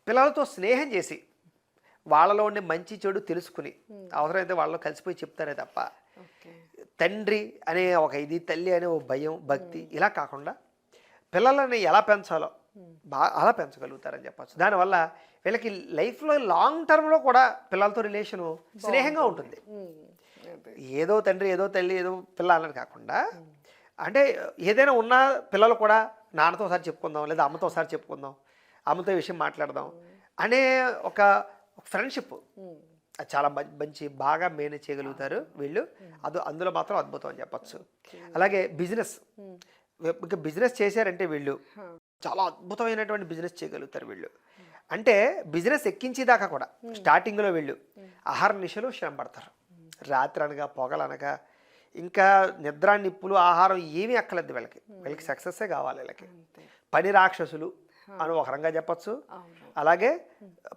పిల్లలతో స్నేహం చేసి వాళ్ళలో ఉండే మంచి చెడు తెలుసుకుని అవసరమైతే వాళ్ళలో కలిసిపోయి చెప్తారే తప్ప తండ్రి అనే ఒక ఇది, తల్లి అనే ఒక భయం, భక్తి ఇలా కాకుండా పిల్లలని ఎలా పెంచాలో అలా పెంచగలుగుతారని చెప్పచ్చు. దానివల్ల వీళ్ళకి లైఫ్లో లాంగ్ టర్మ్లో కూడా పిల్లలతో రిలేషను స్నేహంగా ఉంటుంది. ఏదో తండ్రి, ఏదో తల్లి, ఏదో పిల్ల అన్నది కాకుండా అంటే ఏదైనా ఉన్న పిల్లలు కూడా నాన్నతో ఒకసారి చెప్పుకుందాం, లేదా అమ్మతో ఒకసారి చెప్పుకుందాం, అమ్మతో విషయం మాట్లాడదాం అనే ఒక ఒక ఫ్రెండ్షిప్, అది చాలా మంచి బాగా మేనేజ్ చేయగలుగుతారు వీళ్ళు. అందులో మాత్రం అద్భుతం అని చెప్పచ్చు. అలాగే బిజినెస్, ఇంకా బిజినెస్ చేశారంటే వీళ్ళు చాలా అద్భుతమైనటువంటి బిజినెస్ చేయగలుగుతారు వీళ్ళు. అంటే బిజినెస్ ఎక్కించేదాకా కూడా స్టార్టింగ్లో వీళ్ళు ఆహార నిశలు శ్రమ పడతారు. రాత్రి అనగా పొగలనగా ఇంకా నిద్ర నిప్పులు ఆహారం ఏమీ అక్కలేదు వీళ్ళకి సక్సెస్సే కావాలి. వీళ్ళకి పని రాక్షసులు అని ఒక రంగా చెప్పచ్చు. అలాగే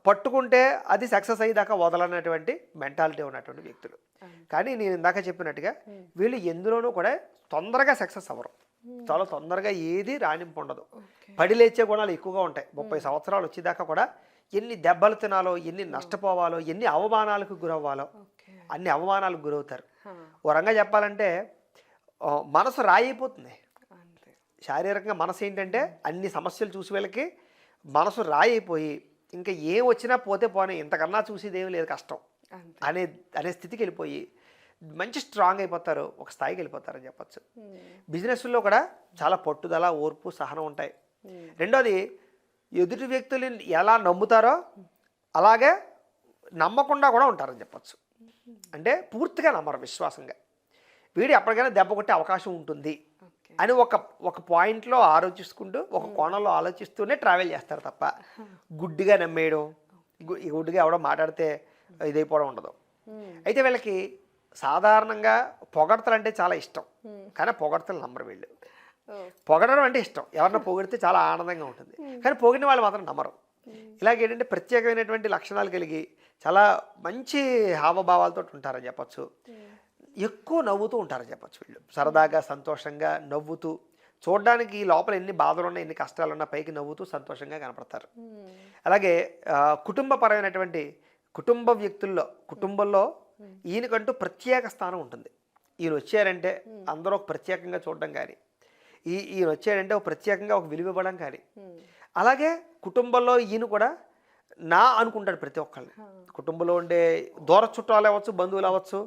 పట్టుకుంటే అది సక్సెస్ అయ్యేదాకా వదలనటువంటి మెంటాలిటీ ఉన్నటువంటి వ్యక్తులు. కానీ నేను ఇందాక చెప్పినట్టుగా వీళ్ళు ఎందులోనూ కూడా తొందరగా సక్సెస్ అవ్వరు. చాలా తొందరగా ఏది రాణింపు ఉండదు. పడి లేచే గుణాలు ఎక్కువగా ఉంటాయి. 30 సంవత్సరాలు వచ్చేదాకా కూడా ఎన్ని దెబ్బలు తినాలో, ఎన్ని నష్టపోవాలో, ఎన్ని అవమానాలకు గురవ్వాలో అన్ని అవమానాలకు గురవుతారు. ఓ రంగా చెప్పాలంటే మనసు రాయిపోతుంది. శారీరకంగా మనసు ఏంటంటే అన్ని సమస్యలు చూసి వీళ్ళకి మనసు రాయిపోయి ఇంకా ఏం వచ్చినా పోతే పోనీ, ఇంతకన్నా చూసేది ఏమి లేదు కష్టం అనే స్థితికి వెళ్ళిపోయి మంచి స్ట్రాంగ్ అయిపోతారు, ఒక స్థాయికి వెళ్ళిపోతారని చెప్పచ్చు. బిజినెస్లో కూడా చాలా పట్టుదల, ఓర్పు, సహనం ఉంటాయి. రెండోది ఎదుటి వ్యక్తులు ఎలా నమ్ముతారో అలాగే నమ్మకుండా కూడా ఉంటారని చెప్పచ్చు. అంటే పూర్తిగా నమ్మరు, విశ్వాసంగా. వీడు ఎప్పటికైనా దెబ్బ కొట్టే అవకాశం ఉంటుంది అని ఒక పాయింట్లో ఆలోచిస్తుంటూ, ఒక కోణంలో ఆలోచిస్తూనే ట్రావెల్ చేస్తారు తప్ప గుడ్డిగా నమ్మేయడం, గుడ్డిగా ఎవడో మాట్లాడితే ఇదైపోవడం ఉండదు. అయితే వీళ్ళకి సాధారణంగా పొగడతలు అంటే చాలా ఇష్టం, కానీ పొగడతలు నమ్మరు వీళ్ళు. పొగడడం అంటే ఇష్టం, ఎవరన్నా పొగిడితే చాలా ఆనందంగా ఉంటుంది, కానీ పొగిడిన వాళ్ళు మాత్రం నమ్మరు. ఇలాగేంటంటే ప్రత్యేకమైనటువంటి లక్షణాలు కలిగి చాలా మంచి హావభావాలతో ఉంటారని చెప్పచ్చు. ఎక్కువ నవ్వుతూ ఉంటారని చెప్పచ్చు వీళ్ళు. సరదాగా, సంతోషంగా నవ్వుతూ, చూడడానికి లోపల ఎన్ని బాధలున్నా, ఎన్ని కష్టాలున్నా పైకి నవ్వుతూ సంతోషంగా కనపడతారు. అలాగే కుటుంబపరమైనటువంటి కుటుంబ వ్యక్తుల్లో, కుటుంబంలో ఈయనకంటూ ప్రత్యేక స్థానం ఉంటుంది. ఈయన వచ్చారంటే అందరూ ఒక ప్రత్యేకంగా చూడడం కానీ, ఈయన వచ్చారంటే ఒక ప్రత్యేకంగా ఒక విలువ ఇవ్వడం కానీ, అలాగే కుటుంబంలో ఈయన కూడా నా అనుకుంటాడు ప్రతి ఒక్కళ్ళని. కుటుంబంలో ఉండే దూర చుట్టాలు అవ్వచ్చు, బంధువులు అవ్వచ్చు,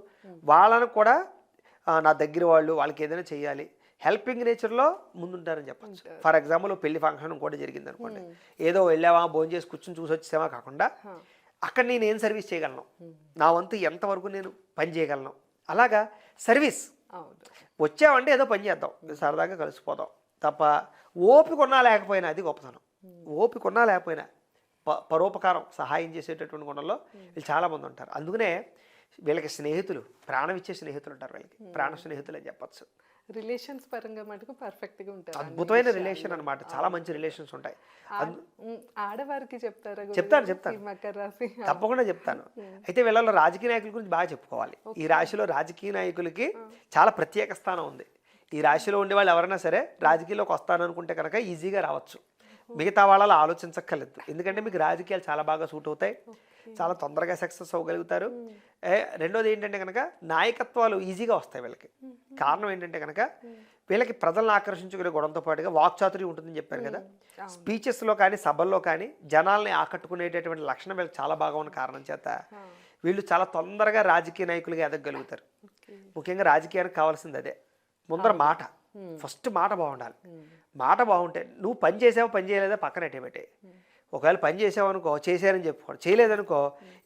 వాళ్ళని కూడా నా దగ్గర వాళ్ళు, వాళ్ళకి ఏదైనా చేయాలి, హెల్పింగ్ నేచర్లో ముందుంటారని చెప్పచ్చు. ఫర్ ఎగ్జాంపుల్ పెళ్లి ఫంక్షన్ కూడా జరిగింది అనుకోండి, ఏదో వెళ్ళావా భోజనం చేసి కూర్చొని చూసి వచ్చేసామా కాకుండా అక్కడ నేను ఏం సర్వీస్ చేయగలను, నా వంతు ఎంతవరకు నేను పని చేయగలను, అలాగా సర్వీస్. వచ్చామంటే ఏదో పని చేద్దాం, సరదాగా కలిసిపోదాం తప్ప ఓపిక ఉన్నా లేకపోయినా, అది గొప్పతనం. ఓపిక ఉన్నా లేకపోయినా పరోపకారం, సహాయం చేసేటటువంటి గుణంలో వీళ్ళు చాలామంది ఉంటారు. అందుకనే వీళ్ళకి స్నేహితులు, ప్రాణం ఇచ్చే స్నేహితులు ఉంటారు. వీళ్ళకి ప్రాణ స్నేహితులు అని చెప్పచ్చు. రిలేషన్స్ పరంగా మటుకు పర్ఫెక్ట్గా ఉంటారు. అద్భుతమైన రిలేషన్ అనమాట, చాలా మంచి రిలేషన్స్ ఉంటాయి. ఆడవారికి చెప్తారా? చెప్తాను, మకర రాశి తప్పకుండా చెప్తాను. అయితే వీళ్ళలో రాజకీయ నాయకుల గురించి బాగా చెప్పుకోవాలి. ఈ రాశిలో రాజకీయ నాయకులకి చాలా ప్రత్యేక స్థానం ఉంది. ఈ రాశిలో ఉండే వాళ్ళు ఎవరైనా సరే రాజకీయాల్లోకి వస్తాననుకుంటే కనుక ఈజీగా రావచ్చు. మిగతా వాళ్ళలో ఆలోచించక్కర్లేదు. ఎందుకంటే మీకు రాజకీయాలు చాలా బాగా సూట్ అవుతాయి, చాలా తొందరగా సక్సెస్ అవ్వగలుగుతారు. రెండోది ఏంటంటే కనుక నాయకత్వాలు ఈజీగా వస్తాయి వీళ్ళకి. కారణం ఏంటంటే కనుక వీళ్ళకి ప్రజలను ఆకర్షించుకునే గుణంతో పాటుగా వాక్చాతుర్యం ఉంటుందని చెప్పారు కదా. స్పీచెస్లో కానీ సభల్లో కానీ జనాల్ని ఆకట్టుకునేటటువంటి లక్షణం వీళ్ళకి చాలా బాగా ఉన్న కారణం చేత వీళ్ళు చాలా తొందరగా రాజకీయ నాయకులుగా ఎదగలుగుతారు. ముఖ్యంగా రాజకీయానికి కావాల్సింది అదే, ముందర మాట. ఫస్ట్ మాట బాగుండాలి. మాట బాగుంటే నువ్వు పని చేసావో పని చేయలేదో పక్కన ఎట్టేబెట్టే. ఒకవేళ పని చేసావనుకో, చేశారని చెప్పుకోండి. చేయలేదనుకో,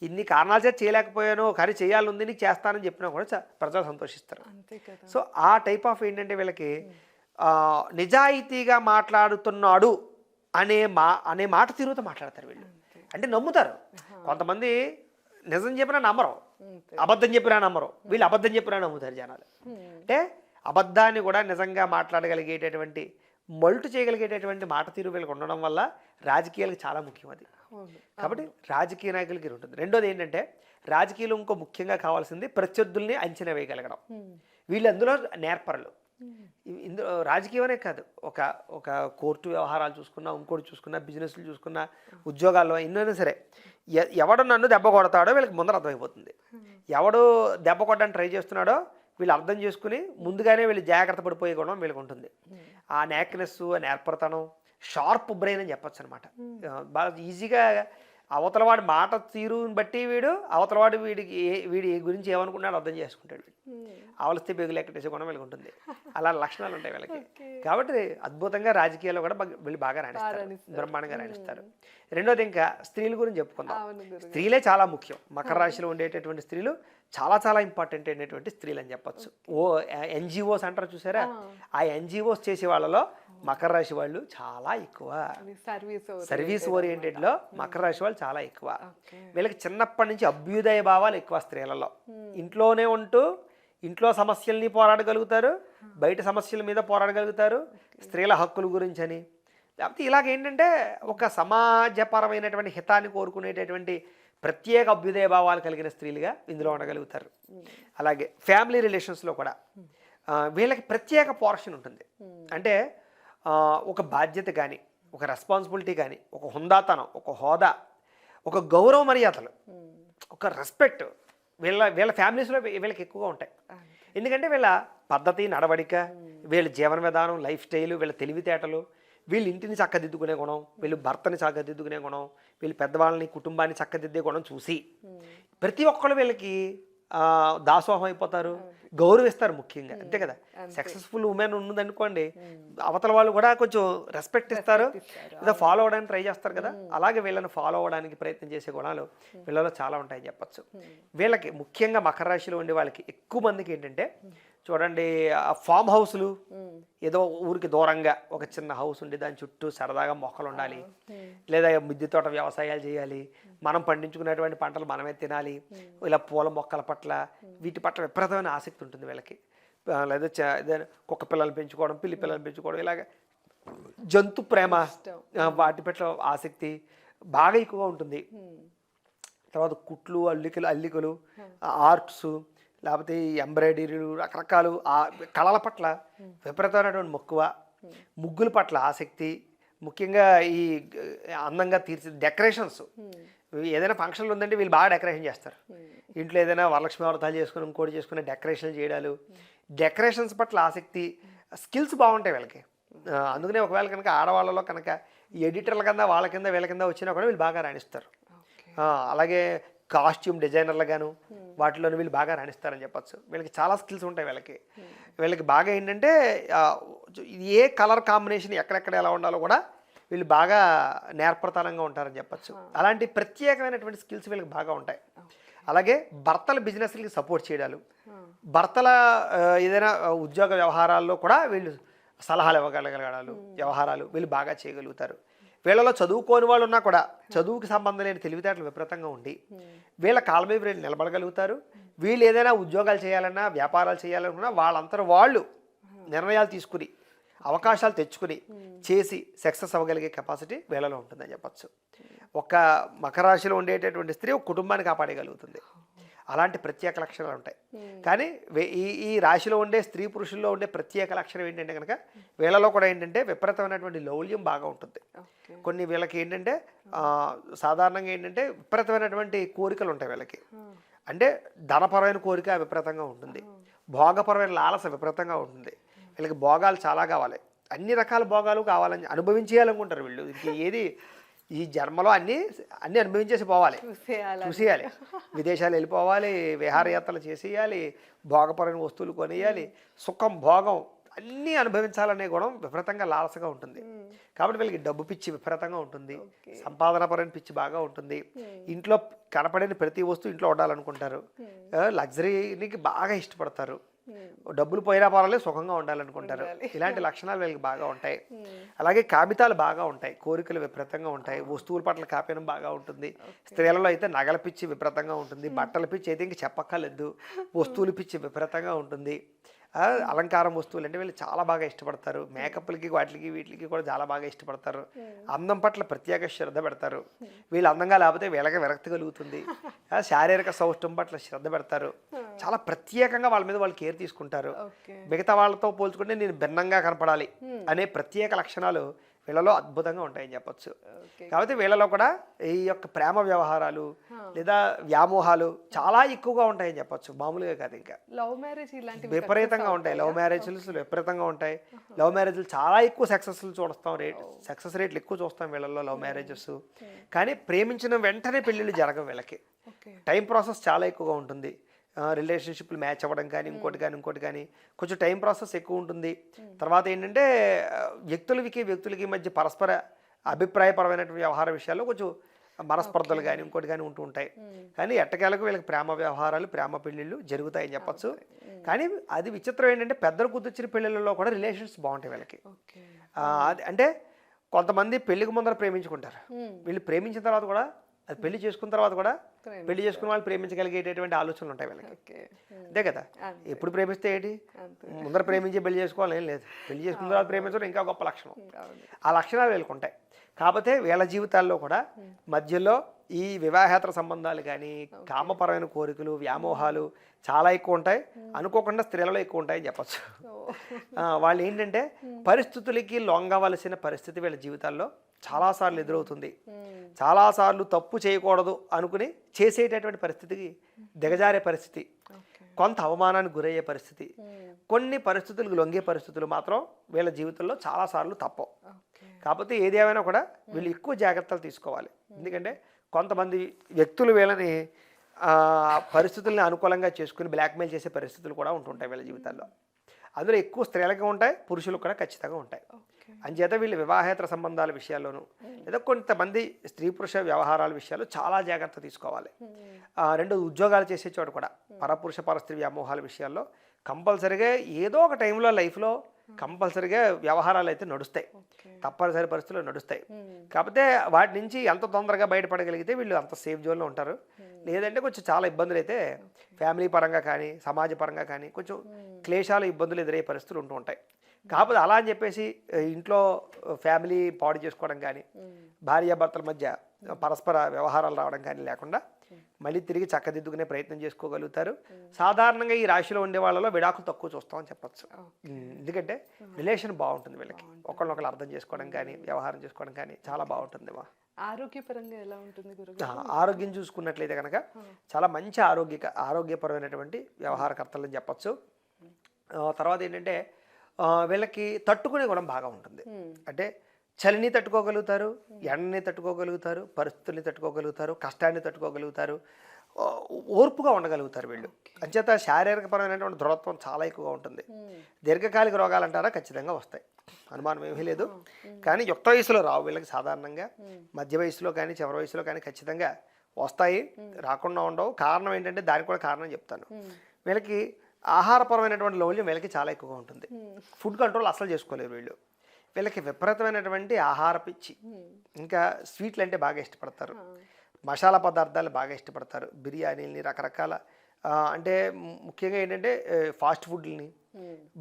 ఇన్ని కారణాలు చేత చేయలేకపోయాను కానీ చేయాలని ఉంది, నీకు చేస్తానని చెప్పినా కూడా ప్రజలు సంతోషిస్తారు. సో ఆ టైప్ ఆఫ్ ఏంటంటే వీళ్ళకి నిజాయితీగా మాట్లాడుతున్నాడు అనే మాట తిరుగుతూ మాట్లాడతారు వీళ్ళు. అంటే నమ్ముతారు. కొంతమంది నిజం చెప్పినా నమ్మరు, అబద్ధం చెప్పినా నమ్మరు. వీళ్ళు అబద్ధం చెప్పినా నమ్ముతారు జనాలు. అంటే అబద్ధాన్ని కూడా నిజంగా మాట్లాడగలిగేటటువంటి, మల్టు చేయగలిగేటటువంటి మాట తీరు వీళ్ళకి ఉండడం వల్ల రాజకీయాలకు చాలా ముఖ్యం అది. కాబట్టి రాజకీయ నాయకులకి ఉంటుంది. రెండోది ఏంటంటే రాజకీయాలు ఇంకో ముఖ్యంగా కావాల్సింది ప్రత్యర్థుల్ని అంచనా వేయగలగడం. వీళ్ళు అందులో నేర్పరులు. ఇందులో రాజకీయమనే కాదు, ఒక కోర్టు వ్యవహారాలు చూసుకున్నా, ఇంకోటి చూసుకున్నా, బిజినెస్లు చూసుకున్నా, ఉద్యోగాల్లో ఎన్నైనా సరే ఎవడు నన్ను దెబ్బ కొడతాడో వీళ్ళకి ముందర అర్థమైపోతుంది. ఎవడు దెబ్బ కొట్టడానికి ట్రై చేస్తున్నాడో వీళ్ళు అర్థం చేసుకుని ముందుగానే వీళ్ళు జాగ్రత్త పడిపోయే గుణం వీళ్ళకి ఉంటుంది. ఆ నేక్నెస్, నేర్పరతనం, షార్ప్ బ్రెయిన్ అని చెప్పచ్చు అనమాట. బాగా ఈజీగా అవతలవాడి మాట తీరుని బట్టి అవతలవాడు వీడి గురించి ఏమనుకున్నాడు అర్థం చేసుకుంటాడు. ఆవలిస్తే బెగులు ఎక్కటేసే గుణం వీళ్ళకి ఉంటుంది. అలా లక్షణాలు ఉంటాయి వీళ్ళకి. కాబట్టి అద్భుతంగా రాజకీయాల్లో కూడా వీళ్ళు బాగా రాణిస్తారు, బ్రహ్మాండంగా రాణిస్తారు. రెండోది ఇంకా స్త్రీల గురించి చెప్పుకుందాం. స్త్రీలే చాలా ముఖ్యం. మకర రాశిలో ఉండేటటువంటి స్త్రీలు చాలా చాలా ఇంపార్టెంట్ అయినటువంటి స్త్రీలు అని చెప్పచ్చు. ఎన్జిఓస్ అంటారు చూసారా, ఆ ఎన్జిఓస్ చేసే వాళ్ళలో మకర రాశి వాళ్ళు చాలా ఎక్కువ. సర్వీస్ ఓరియంటెడ్లో మకర రాశి వాళ్ళు చాలా ఎక్కువ. వీళ్ళకి చిన్నప్పటి నుంచి అభ్యుదయ భావాలు ఎక్కువ స్త్రీలలో. ఇంట్లోనే ఉంటూ ఇంట్లో సమస్యల్ని పోరాడగలుగుతారు, బయట సమస్యల మీద పోరాడగలుగుతారు, స్త్రీల హక్కుల గురించి అని. లేకపోతే ఇలాగేంటంటే ఒక సమాజపరమైనటువంటి హితాన్ని కోరుకునేటటువంటి ప్రత్యేక అభ్యుదయ భావాలు కలిగిన స్త్రీలుగా ఇందులో ఉండగలుగుతారు. అలాగే ఫ్యామిలీ రిలేషన్స్లో కూడా వీళ్ళకి ప్రత్యేక పోర్షన్ ఉంటుంది. అంటే ఒక బాధ్యత కానీ, ఒక రెస్పాన్సిబిలిటీ కానీ, ఒక హుందాతనం, ఒక హోదా, ఒక గౌరవ మర్యాదలు, ఒక రెస్పెక్ట్ వీళ్ళ ఫ్యామిలీస్లో వీళ్ళకి ఎక్కువగా ఉంటాయి. ఎందుకంటే వీళ్ళ పద్ధతి, నడవడిక, వీళ్ళ జీవన విధానం, లైఫ్ స్టైలు, వీళ్ళ తెలివితేటలు, వీళ్ళు ఇంటిని చక్కదిద్దుకునే గుణం, వీళ్ళు భర్తని చక్కదిద్దుకునే గుణం, వీళ్ళు పెద్దవాళ్ళని కుటుంబాన్ని చక్కదిద్దే గుణం చూసి ప్రతి ఒక్కరు వీళ్ళకి దాసోహం అయిపోతారు, గౌరవిస్తారు ముఖ్యంగా. అంతే కదా, సక్సెస్ఫుల్ ఉమెన్ ఉన్నదనుకోండి అవతల వాళ్ళు కూడా కొంచెం రెస్పెక్ట్ ఇస్తారు, లేదా ఫాలో అవ్వడానికి ట్రై చేస్తారు కదా. అలాగే వీళ్ళని ఫాలో అవ్వడానికి ప్రయత్నం చేసే గుణాలు వీళ్ళలో చాలా ఉంటాయని చెప్పచ్చు. వీళ్ళకి ముఖ్యంగా మకర రాశిలో ఉండే వాళ్ళకి ఎక్కువ మందికి ఏంటంటే చూడండి, ఫామ్ హౌస్లు, ఏదో ఊరికి దూరంగా ఒక చిన్న హౌస్ ఉండి దాని చుట్టూ సరదాగా మొక్కలు ఉండాలి, లేదా మిద్దె తోట వ్యవసాయాలు చేయాలి, మనం పండించుకునేటువంటి పంటలు మనమే తినాలి, ఇలా పూల మొక్కల పట్ల వీటి పట్ల విపరీతమైన ఆసక్తి ఉంటుంది వీళ్ళకి. లేదా ఏదైనా కుక్క పిల్లలు పెంచుకోవడం, పిల్లి పిల్లలు పెంచుకోవడం, ఇలాగ జంతు ప్రేమ, వాటి పట్ల ఆసక్తి బాగా ఎక్కువగా ఉంటుంది. తర్వాత కుట్లు, అల్లికలు, ఆర్ట్స్, లేకపోతే ఈ ఎంబ్రాయిడరీలు, రకరకాలు కళల పట్ల విపరీతమైనటువంటి మక్కువ, ముగ్గుల పట్ల ఆసక్తి, ముఖ్యంగా ఈ అందంగా తీర్చి డెకరేషన్స్. ఏదైనా ఫంక్షన్లు ఉందంటే వీళ్ళు బాగా డెకరేషన్ చేస్తారు. ఇంట్లో ఏదైనా వరలక్ష్మి వ్రతాలు చేసుకుని ఇంకోటి చేసుకుని డెకరేషన్లు చేయడాలు, డెకరేషన్స్ పట్ల ఆసక్తి, స్కిల్స్ బాగుంటాయి వీళ్ళకి. అందుకనే ఒకవేళ కనుక ఆడవాళ్ళలో కనుక ఎడిటర్ల కింద వాళ్ళ కింద వీళ్ళ కింద వచ్చినా కూడా వీళ్ళు బాగా రాణిస్తారు. అలాగే కాస్ట్యూమ్ డిజైనర్లుగాను వాటిలోనే వీళ్ళు బాగా రాణిస్తారని చెప్పచ్చు. వీళ్ళకి చాలా స్కిల్స్ ఉంటాయి. వీళ్ళకి బాగా ఏంటంటే ఏ కలర్ కాంబినేషన్ ఎక్కడెక్కడ ఎలా ఉండాలో కూడా వీళ్ళు బాగా నేర్పరతనంగా ఉంటారని చెప్పచ్చు. అలాంటి ప్రత్యేకమైనటువంటి స్కిల్స్ వీళ్ళకి బాగా ఉంటాయి. అలాగే భర్తల బిజినెస్లకి సపోర్ట్ చేయడాలు, భర్తల ఏదైనా ఉద్యోగ వ్యవహారాల్లో కూడా వీళ్ళు సలహాలు ఇవ్వగలగడాలు, వ్యవహారాలు వీళ్ళు బాగా చేయగలుగుతారు. వీళ్ళలో చదువుకోని వాళ్ళు ఉన్నా కూడా చదువుకి సంబంధం లేని తెలివితేటలు విపరీతంగా ఉండి వీళ్ళ కాళ్ళ మీద వీళ్ళు నిలబడగలుగుతారు. వీళ్ళు ఏదైనా ఉద్యోగాలు చేయాలన్నా, వ్యాపారాలు చేయాలనుకున్నా వాళ్ళంతా వాళ్ళు నిర్ణయాలు తీసుకుని, అవకాశాలు తెచ్చుకుని చేసి సక్సెస్ అవ్వగలిగే కెపాసిటీ వీళ్ళలో ఉంటుందని చెప్పచ్చు. ఒక మకర రాశిలో ఉండేటటువంటి స్త్రీ ఒక కుటుంబాన్ని కాపాడగలుగుతుంది. అలాంటి ప్రత్యేక లక్షణాలు ఉంటాయి. కానీ ఈ రాశిలో ఉండే స్త్రీ పురుషుల్లో ఉండే ప్రత్యేక లక్షణం ఏంటంటే కనుక వీళ్ళలో కూడా ఏంటంటే విపరీతమైనటువంటి లౌల్యం బాగా ఉంటుంది. కొన్ని వీళ్ళకి ఏంటంటే సాధారణంగా ఏంటంటే విపరీతమైనటువంటి కోరికలు ఉంటాయి వీళ్ళకి. అంటే ధనపరమైన కోరిక విపరీతంగా ఉంటుంది, భోగపరమైన లాలస విపరీతంగా ఉంటుంది. వీళ్ళకి భోగాలు చాలా కావాలి, అన్ని రకాల భోగాలు కావాలని అనుభవించేయాలనుకుంటారు వీళ్ళు. ఏది ఈ జన్మలో అన్నీ అనుభవించేసి పోవాలి, చూసేయాలి, విదేశాలు వెళ్ళిపోవాలి, విహారయాత్రలు చేసేయాలి, భోగపరమైన వస్తువులు కొనేయాలి, సుఖం భోగం అన్నీ అనుభవించాలనే గుణం విపరీతంగా లాలసగా ఉంటుంది. కాబట్టి వీళ్ళకి డబ్బు పిచ్చి విపరీతంగా ఉంటుంది, సంపాదనపరమైన పిచ్చి బాగా ఉంటుంది. ఇంట్లో కనపడిన ప్రతి వస్తువు ఇంట్లో ఉండాలనుకుంటారు, లగ్జరీకి బాగా ఇష్టపడతారు, డబ్బులు పోయినా పర్వాలేదు సుఖంగా ఉండాలనుకుంటారు. ఇలాంటి లక్షణాలు వీళ్ళకి బాగా ఉంటాయి. అలాగే కామితాలు బాగా ఉంటాయి, కోరికలు విపరీతంగా ఉంటాయి, వస్తువుల పట్ల కాపీనం బాగా ఉంటుంది. స్త్రీలలో అయితే నగల పిచ్చి విపరీతంగా ఉంటుంది, బట్టల పిచ్చి అయితే ఇంక చెప్పక్కర్లేదు, వస్తువుల పిచ్చి విపరీతంగా ఉంటుంది. అలంకారం వస్తువులు అంటే వీళ్ళు చాలా బాగా ఇష్టపడతారు, మేకప్లకి వాటికి వీటికి కూడా చాలా బాగా ఇష్టపడతారు. అందం పట్ల ప్రత్యేక శ్రద్ధ పెడతారు. వీళ్ళు అందంగా లేకపోతే వీళ్ళకి విరక్తి కలుగుతుంది. శారీరక సౌష్ఠవం పట్ల శ్రద్ధ పెడతారు, చాలా ప్రత్యేకంగా వాళ్ళ మీద వాళ్ళు కేర్ తీసుకుంటారు. మిగతా వాళ్ళతో పోల్చుకుంటే నేను భిన్నంగా కనపడాలి అనే ప్రత్యేక లక్షణాలు వీళ్ళలో అద్భుతంగా ఉంటాయని చెప్పొచ్చు. ఓకే. కాబట్టి వీళ్ళలో కూడా ఈ యొక్క ప్రేమ వ్యవహారాలు లేదా వ్యామోహాలు చాలా ఎక్కువగా ఉంటాయని చెప్పొచ్చు, మామూలుగా కాదు. ఇంకా లవ్ మ్యారేజ్ ఇలాంటివి విపరీతంగా ఉంటాయి, లవ్ మ్యారేజ్లు విపరీతంగా ఉంటాయి. లవ్ మ్యారేజ్లు చాలా ఎక్కువ సక్సెస్లు చూస్తాం, సక్సెస్ రేట్లు ఎక్కువ చూస్తాం వీళ్ళల్లో లవ్ మ్యారేజెస్. కానీ ప్రేమించిన వెంటనే పెళ్ళిళ్ళు జరగవు వీళ్ళకి. ఓకే. టైం ప్రాసెస్ చాలా ఎక్కువగా ఉంటుంది. రిలేషన్షిప్లు మ్యాచ్ అవ్వడం కానీ ఇంకోటి కానీ కొంచెం టైం ప్రాసెస్ ఎక్కువ ఉంటుంది. తర్వాత ఏంటంటే వ్యక్తులకి మధ్య పరస్పర అభిప్రాయపరమైనటువంటి వ్యవహార విషయాల్లో కొంచెం మనస్పర్ధలు కానీ ఇంకోటి కానీ ఉంటూ ఉంటాయి. కానీ ఎట్టకేలకు వీళ్ళకి ప్రేమ వ్యవహారాలు ప్రేమ పెళ్ళిళ్ళు జరుగుతాయని చెప్పచ్చు. కానీ అది విచిత్రం ఏంటంటే పెద్దలు కుదిర్చిన పెళ్ళిళ్ళలో కూడా రిలేషన్స్ బాగుంటాయి వీళ్ళకి. అది అంటే కొంతమంది పెళ్లికి ముందర ప్రేమించుకుంటారు, వీళ్ళు ప్రేమించిన తర్వాత కూడా అది పెళ్లి చేసుకున్న తర్వాత కూడా పెళ్లి చేసుకున్న వాళ్ళు ప్రేమించగలిగేటటువంటి ఆలోచనలు ఉంటాయి వీళ్ళకి. అంతే కదా, ఎప్పుడు ప్రేమిస్తే ఏంటి, ముందర ప్రేమించి పెళ్లి చేసుకోవాలి ఏం లేదు, పెళ్లి చేసుకున్న తర్వాత ప్రేమించడం ఇంకా గొప్ప లక్షణం. ఆ లక్షణాలు వీళ్ళకి ఉంటాయి. కాకపోతే వీళ్ళ జీవితాల్లో కూడా మధ్యలో ఈ వివాహేతర సంబంధాలు కానీ కామపరమైన కోరికలు వ్యామోహాలు చాలా ఎక్కువ ఉంటాయి. అనుకోకుండా స్త్రీలలో ఎక్కువ ఉంటాయని చెప్పచ్చు. వాళ్ళు ఏంటంటే పరిస్థితులకి లొంగవలసిన పరిస్థితి వీళ్ళ జీవితాల్లో చాలాసార్లు ఎదురవుతుంది. చాలాసార్లు తప్పు చేయకూడదు అనుకుని చేసేటటువంటి పరిస్థితికి దిగజారే పరిస్థితి, కొంత అవమానానికి గురయ్యే పరిస్థితి, కొన్ని పరిస్థితులకు లొంగే పరిస్థితులు మాత్రం వీళ్ళ జీవితంలో చాలాసార్లు తప్పవు. కాకపోతే ఏదేమైనా కూడా వీళ్ళు ఎక్కువ జాగ్రత్తలు తీసుకోవాలి. ఎందుకంటే కొంతమంది వ్యక్తులు వీళ్ళని పరిస్థితుల్ని అనుకూలంగా చేసుకుని బ్లాక్మెయిల్ చేసే పరిస్థితులు కూడా ఉంటుంటాయి వీళ్ళ జీవితాల్లో. అందులో ఎక్కువ స్త్రీలకు ఉంటాయి, పురుషులకు కూడా ఖచ్చితంగా ఉంటాయి. అంచేత వీళ్ళు వివాహేతర సంబంధాల విషయాల్లోనూ లేదా కొంతమంది స్త్రీ పురుష వ్యవహారాల విషయాల్లో చాలా జాగ్రత్త తీసుకోవాలి. రెండు ఉద్యోగాలు చేసే చోట కూడా పరపురుష పరస్త్రీ వ్యామోహాల విషయాల్లో కంపల్సరీగా ఏదో ఒక టైంలో లైఫ్లో కంపల్సరీగా వ్యవహారాలు అయితే నడుస్తాయి, తప్పనిసరి పరిస్థితుల్లో నడుస్తాయి. కాకపోతే వాటి నుంచి ఎంత తొందరగా బయటపడగలిగితే వీళ్ళు అంత సేఫ్ జోన్లో ఉంటారు. లేదంటే కొంచెం చాలా ఇబ్బందులు అయితే ఫ్యామిలీ పరంగా కానీ సమాజ పరంగా కానీ కొంచెం క్లేశాలు ఇబ్బందులు ఎదురయ్యే పరిస్థితులు ఉంటూ ఉంటాయి. కాకపోతే అలా అని చెప్పేసి ఇంట్లో ఫ్యామిలీ పాడు చేసుకోవడం కానీ భార్యాభర్తల మధ్య పరస్పర వ్యవహారాలు రావడం కానీ లేకుండా మళ్ళీ తిరిగి చక్కదిద్దుకునే ప్రయత్నం చేసుకోగలుగుతారు. సాధారణంగా ఈ రాశిలో ఉండే వాళ్ళలో విడాకులు తక్కువ చూస్తామని చెప్పచ్చు. ఎందుకంటే రిలేషన్ బాగుంటుంది వీళ్ళకి, ఒకళ్ళొకళ్ళు అర్థం చేసుకోవడం కానీ వ్యవహారం చేసుకోవడం కానీ చాలా బాగుంటుంది. ఆరోగ్యపరంగా ఎలా ఉంటుంది గురుగారు? ఆరోగ్యం చూసుకున్నట్లయితే కనుక చాలా మంచి ఆరోగ్యపరమైనటువంటి వ్యవహారకర్తలని చెప్పచ్చు. తర్వాత ఏంటంటే వీళ్ళకి తట్టుకునే గుణం బాగా ఉంటుంది. అంటే చలిని తట్టుకోగలుగుతారు, ఎండని తట్టుకోగలుగుతారు, పరిస్థితుల్ని తట్టుకోగలుగుతారు, కష్టాన్ని తట్టుకోగలుగుతారు, ఓర్పుగా ఉండగలుగుతారు వీళ్ళు. అంచేత శారీరకపరమైనటువంటి దృఢత్వం చాలా ఎక్కువగా ఉంటుంది. దీర్ఘకాలిక రోగాలు అంటారా ఖచ్చితంగా వస్తాయి, అనుమానం ఏమీ లేదు. కానీ యుక్త వయసులో రావు వీళ్ళకి, సాధారణంగా మధ్య వయసులో కానీ చివరి వయసులో కానీ ఖచ్చితంగా వస్తాయి, రాకుండా ఉండవు. కారణం ఏంటంటే దానికి కూడా కారణం చెప్తాను. వీళ్ళకి ఆహారపరమైనటువంటి లౌల్యం వీళ్ళకి చాలా ఎక్కువగా ఉంటుంది. ఫుడ్ కంట్రోల్ అసలు చేసుకోలేరు వీళ్ళు. వీళ్ళకి విపరీతమైనటువంటి ఆహార పిచ్చి, ఇంకా స్వీట్లు అంటే బాగా ఇష్టపడతారు, మసాలా పదార్థాలు బాగా ఇష్టపడతారు, బిర్యానీలని రకరకాల అంటే ముఖ్యంగా ఏంటంటే ఫాస్ట్ ఫుడ్లని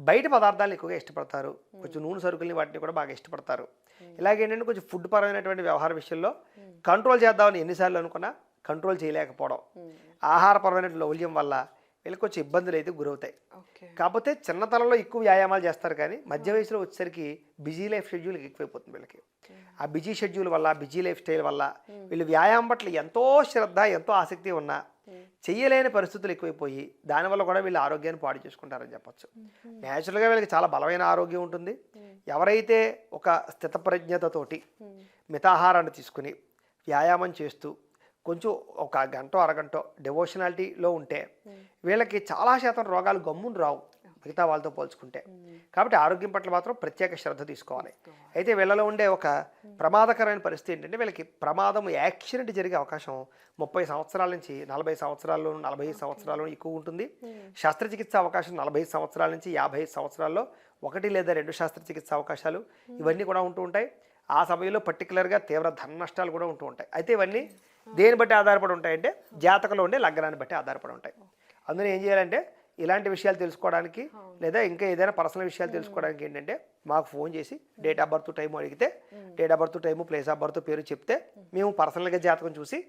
బయట పదార్థాలను ఎక్కువగా ఇష్టపడతారు. కొంచెం నూనె సరుకుల్ని వాటిని కూడా బాగా ఇష్టపడతారు. ఇలాగేంటంటే కొంచెం ఫుడ్ పరమైనటువంటి వ్యవహార విషయంలో కంట్రోల్ చేద్దామని ఎన్నిసార్లు అనుకున్నా కంట్రోల్ చేయలేకపోవడం, ఆహారపరమైన లౌల్యం వల్ల వీళ్ళకి కొంచెం ఇబ్బందులు అయితే గురవుతాయి. కాకపోతే చిన్నతనంలో ఎక్కువ వ్యాయామాలు చేస్తారు, కానీ మధ్య వయసులో వచ్చేసరికి బిజీ లైఫ్ షెడ్యూల్ ఎక్కువైపోతుంది వీళ్ళకి. ఆ బిజీ షెడ్యూల్ వల్ల బిజీ లైఫ్ స్టైల్ వల్ల వీళ్ళు వ్యాయామం పట్ల ఎంతో శ్రద్ధ ఎంతో ఆసక్తి ఉన్నా చెయ్యలేని పరిస్థితులు ఎక్కువైపోయి దానివల్ల కూడా వీళ్ళు ఆరోగ్యాన్ని పాడు చేసుకుంటారని చెప్పచ్చు. న్యాచురల్గా వీళ్ళకి చాలా బలమైన ఆరోగ్యం ఉంటుంది. ఎవరైతే ఒక స్థితప్రజ్ఞతతోటి మితాహారాన్ని తీసుకుని వ్యాయామం చేస్తూ కొంచెం ఒక గంట అరగంట డివోషనాలిటీలో ఉంటే వీళ్ళకి చాలా శాతం రోగాలు గమ్మును రావు మిగతా వాళ్ళతో పోల్చుకుంటే. కాబట్టి ఆరోగ్యం పట్ల మాత్రం ప్రత్యేక శ్రద్ధ తీసుకోవాలి. అయితే వీళ్ళలో ఉండే ఒక ప్రమాదకరమైన పరిస్థితి ఏంటంటే వీళ్ళకి ప్రమాదం యాక్సిడెంట్ జరిగే అవకాశం 30 సంవత్సరాల నుంచి 40 సంవత్సరాల్లోనూ 45 సంవత్సరాల్లోనూ ఎక్కువ ఉంటుంది. శస్త్రచికిత్స అవకాశం 45 సంవత్సరాల నుంచి 55 సంవత్సరాల్లో 1 లేదా 2 శస్త్రచికిత్స అవకాశాలు ఇవన్నీ కూడా ఉంటూ ఉంటాయి. ఆ సమయంలో పర్టికులర్గా తీవ్ర ధన నష్టాలు కూడా ఉంటూ ఉంటాయి. అయితే ఇవన్నీ దేని బట్టి ఆధారపడి ఉంటాయంటే జాతకంలో ఉండే లగ్నాన్ని బట్టి ఆధారపడి ఉంటాయి. అందులో ఏం చేయాలంటే ఇలాంటి విషయాలు తెలుసుకోవడానికి లేదా ఇంకా ఏదైనా పర్సనల్ విషయాలు తెలుసుకోవడానికి ఏంటంటే మాకు ఫోన్ చేసి డేట్ ఆఫ్ బర్త్ టైం అడిగితే date of birth time place of birth పేరు చెప్తే మేము పర్సనల్గా జాతకం చూసి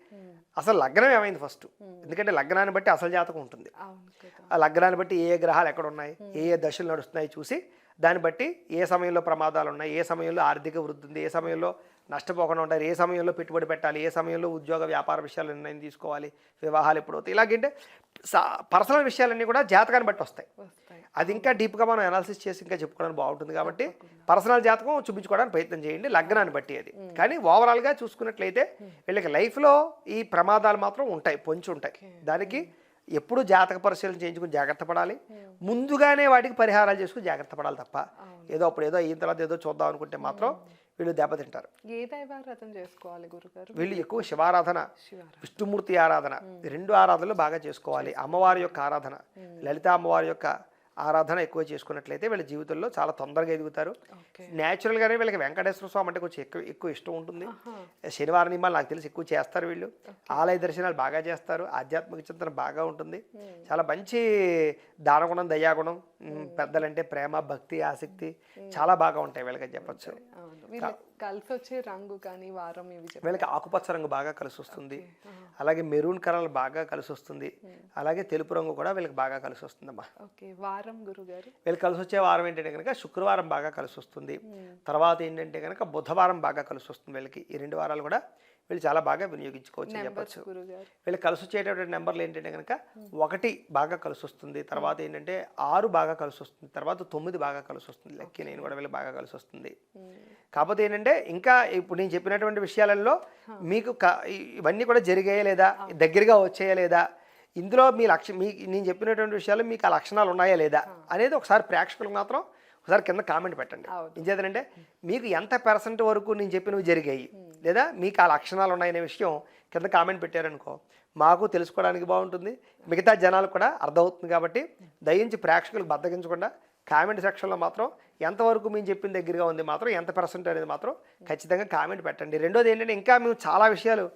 అసలు లగ్నం ఏమైంది ఫస్ట్, ఎందుకంటే లగ్నాన్ని బట్టి అసలు జాతకం ఉంటుంది. అవును కదా. ఆ లగ్నాన్ని బట్టి ఏ గ్రహాలు ఎక్కడ ఉన్నాయి, ఏ దశలు నడుస్తున్నాయి చూసి దాన్ని బట్టి ఏ సమయంలో ప్రమాదాలు ఉన్నాయి, ఏ సమయంలో ఆర్థిక వృద్ధి ఉంది, ఏ సమయంలో నష్టపోకుండా ఉంటారు, ఏ సమయంలో పెట్టుబడి పెట్టాలి, ఏ సమయంలో ఉద్యోగ వ్యాపార విషయాలు నిర్ణయం తీసుకోవాలి, వివాహాలు ఎప్పుడు అవుతాయి, ఇలాగంటే పర్సనల్ విషయాలన్నీ కూడా జాతకాన్ని బట్టి వస్తాయి. వస్తాయి. అది ఇంకా డీప్గా మనం అనాలిసిస్ చేసి ఇంకా చెప్పుకోవడానికి బాగుంటుంది. కాబట్టి పర్సనల్ జాతకం చూపించుకోవడానికి ప్రయత్నం చేయండి, లగ్నాన్ని బట్టి అది. కానీ ఓవరాల్గా చూసుకున్నట్లయితే వీళ్ళకి లైఫ్లో ఈ ప్రమాదాలు మాత్రం ఉంటాయి, పొంచి ఉంటాయి. దానికి ఎప్పుడు జాతక పరిశీలన చేయించుకుని జాగ్రత్త పడాలి, ముందుగానే వాటికి పరిహారాలు చేసుకుని జాగ్రత్త పడాలి తప్ప ఏదో అప్పుడు ఏదో అయిన తర్వాత ఏదో చూద్దాం అనుకుంటే మాత్రం వీళ్ళు దెబ్బతింటారు. ఏ దైవారాధన చేసుకోవాలి గురుగారు? వీళ్ళు ఎక్కువ శివారాధన, విష్ణుమూర్తి ఆరాధన, రెండు ఆరాధనలు బాగా చేసుకోవాలి. అమ్మవారి యొక్క ఆరాధన, లలిత అమ్మవారి యొక్క ఆరాధన ఎక్కువ చేసుకున్నట్లయితే వీళ్ళ జీవితంలో చాలా తొందరగా ఎదుగుతారు. న్యాచురల్గానే వీళ్ళకి వెంకటేశ్వర స్వామి అంటే కొంచెం ఎక్కువ ఇష్టం ఉంటుంది. శనివారం నియమాలు నాకు తెలిసి ఎక్కువ చేస్తారు వీళ్ళు. ఆలయ దర్శనాలు బాగా చేస్తారు, ఆధ్యాత్మిక చింతన బాగా ఉంటుంది. చాలా మంచి దానగుణం, దయాగుణం, పెద్దలంటే ప్రేమ, భక్తి, ఆసక్తి చాలా బాగా ఉంటాయి వీళ్ళకి చెప్పచ్చు. కలిసి వచ్చే రంగు కానీ వారం ఇవి వీళ్ళకి ఆకుపచ్చ రంగు బాగా కలిసి వస్తుంది, అలాగే మెరూన్ కలర్ బాగా కలిసి వస్తుంది, అలాగే తెలుపు రంగు కూడా వీళ్ళకి బాగా కలిసి వస్తుందమ్మా. వారం గురుగారు వీళ్ళకి కలిసి వచ్చే వారం ఏంటంటే కనుక శుక్రవారం బాగా కలిసి వస్తుంది. తర్వాత ఏంటంటే కనుక బుధవారం బాగా కలిసి వస్తుంది. వీళ్ళకి ఈ 2 వారాలు కూడా వీళ్ళు చాలా బాగా వినియోగించుకోవచ్చు అని చెప్పచ్చు. వీళ్ళకి కలిసి వచ్చేటటువంటి నెంబర్లు ఏంటంటే కనుక 1 బాగా కలిసి వస్తుంది, తర్వాత ఏంటంటే 6 బాగా కలిసి వస్తుంది, తర్వాత 9 బాగా కలిసి వస్తుంది. లక్కీ 9 కూడా వీళ్ళకి బాగా కలిసి వస్తుంది. కాకపోతే ఏంటంటే ఇంకా ఇప్పుడు నేను చెప్పినటువంటి విషయాలలో మీకు ఇవన్నీ కూడా జరిగాయా లేదా, దగ్గరగా వచ్చాయా లేదా, ఇందులో నేను చెప్పినటువంటి విషయాలు మీకు ఆ లక్షణాలు ఉన్నాయా లేదా అనేది ఒకసారి ప్రేక్షకులకు మాత్రం ఒకసారి కింద కామెంట్ పెట్టండి. ఏం చేద్దానంటే మీకు ఎంత % వరకు నేను చెప్పినవి జరిగాయి లేదా మీకు ఆ లక్షణాలు ఉన్నాయనే విషయం కింద కామెంట్ పెట్టారనుకో మాకు తెలుసుకోవడానికి బాగుంటుంది, మిగతా జనాలకు కూడా అర్థమవుతుంది. కాబట్టి దయించి ప్రేక్షకులకు బద్దగించకుండా కామెంట్ సెక్షన్లో మాత్రం ఎంతవరకు మేము చెప్పిన దగ్గరగా ఉంది మాత్రం ఎంత % అనేది మాత్రం ఖచ్చితంగా కామెంట్ పెట్టండి. రెండోది ఏంటంటే ఇంకా మేము చాలా విషయాలు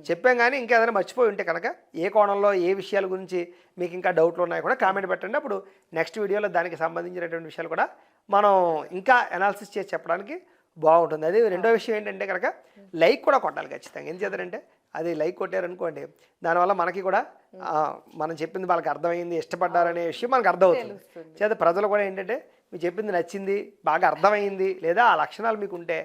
చెప్పాం, కానీ ఇంకా ఏదైనా మర్చిపోయి ఉంటే కనుక ఏ కోణంలో ఏ విషయాల గురించి మీకు ఇంకా డౌట్లు ఉన్నాయో కూడా కామెంట్ పెట్టండి. అప్పుడు నెక్స్ట్ వీడియోలో దానికి సంబంధించినటువంటి విషయాలు కూడా మనం ఇంకా అనాలిసిస్ చేసి చెప్పడానికి బాగుంటుంది. అది రెండో విషయం ఏంటంటే కనుక లైక్ కూడా కొట్టాలి ఖచ్చితంగా. ఏం చేద్దారంటే అది లైక్ కొట్టారనుకోండి, దానివల్ల మనకి కూడా మనం చెప్పింది వాళ్ళకి అర్థమైంది, ఇష్టపడ్డారనే విషయం మనకు అర్థమవుతుంది. చేత ప్రజలు కూడా ఏంటంటే మీకు చెప్పింది నచ్చింది, బాగా అర్థమైంది, లేదా ఆ లక్షణాలు మీకు ఉంటే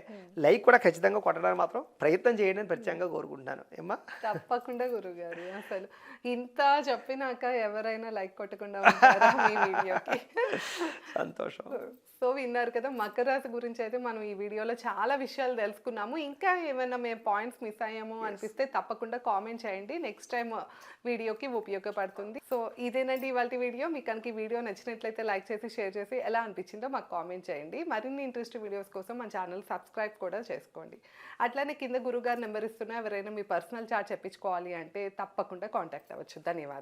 లైక్ కూడా ఖచ్చితంగా కొట్టడానికి మాత్రం ప్రయత్నం చేయడానికి ప్రత్యేకంగా కోరుకుంటున్నాను. ఏమ్మా? తప్పకుండా గురుగారు. అసలు ఇంత చెప్పినాక ఎవరైనా లైక్ కొట్టకుండా ఉంటారా మీ వీడియోకి? సంతోషం. సో విన్నారు కదా, మకర రాశి గురించి అయితే మనం ఈ వీడియోలో చాలా విషయాలు తెలుసుకున్నాము. ఇంకా ఏమైనా మేము పాయింట్స్ మిస్ అయ్యాము అనిపిస్తే తప్పకుండా కామెంట్ చేయండి, నెక్స్ట్ టైం వీడియోకి ఉపయోగపడుతుంది. సో ఇదేనండి ఇవాళ వీడియో. మీకు కనుక ఈ వీడియో నచ్చినట్లయితే లైక్ చేసి షేర్ చేసి ఎలా అనిపించిందో మాకు కామెంట్ చేయండి. మరిన్ని ఇంట్రెస్ట్ వీడియోస్ కోసం మన ఛానల్ సబ్స్క్రైబ్ కూడా చేసుకోండి. అట్లానే కింద గురుగారు నెంబర్ ఇస్తున్నా, ఎవరైనా మీ పర్సనల్ చార్ట్ చెప్పించుకోవాలి అంటే తప్పకుండా కాంటాక్ట్ అవ్వచ్చు. ధన్యవాదాలు.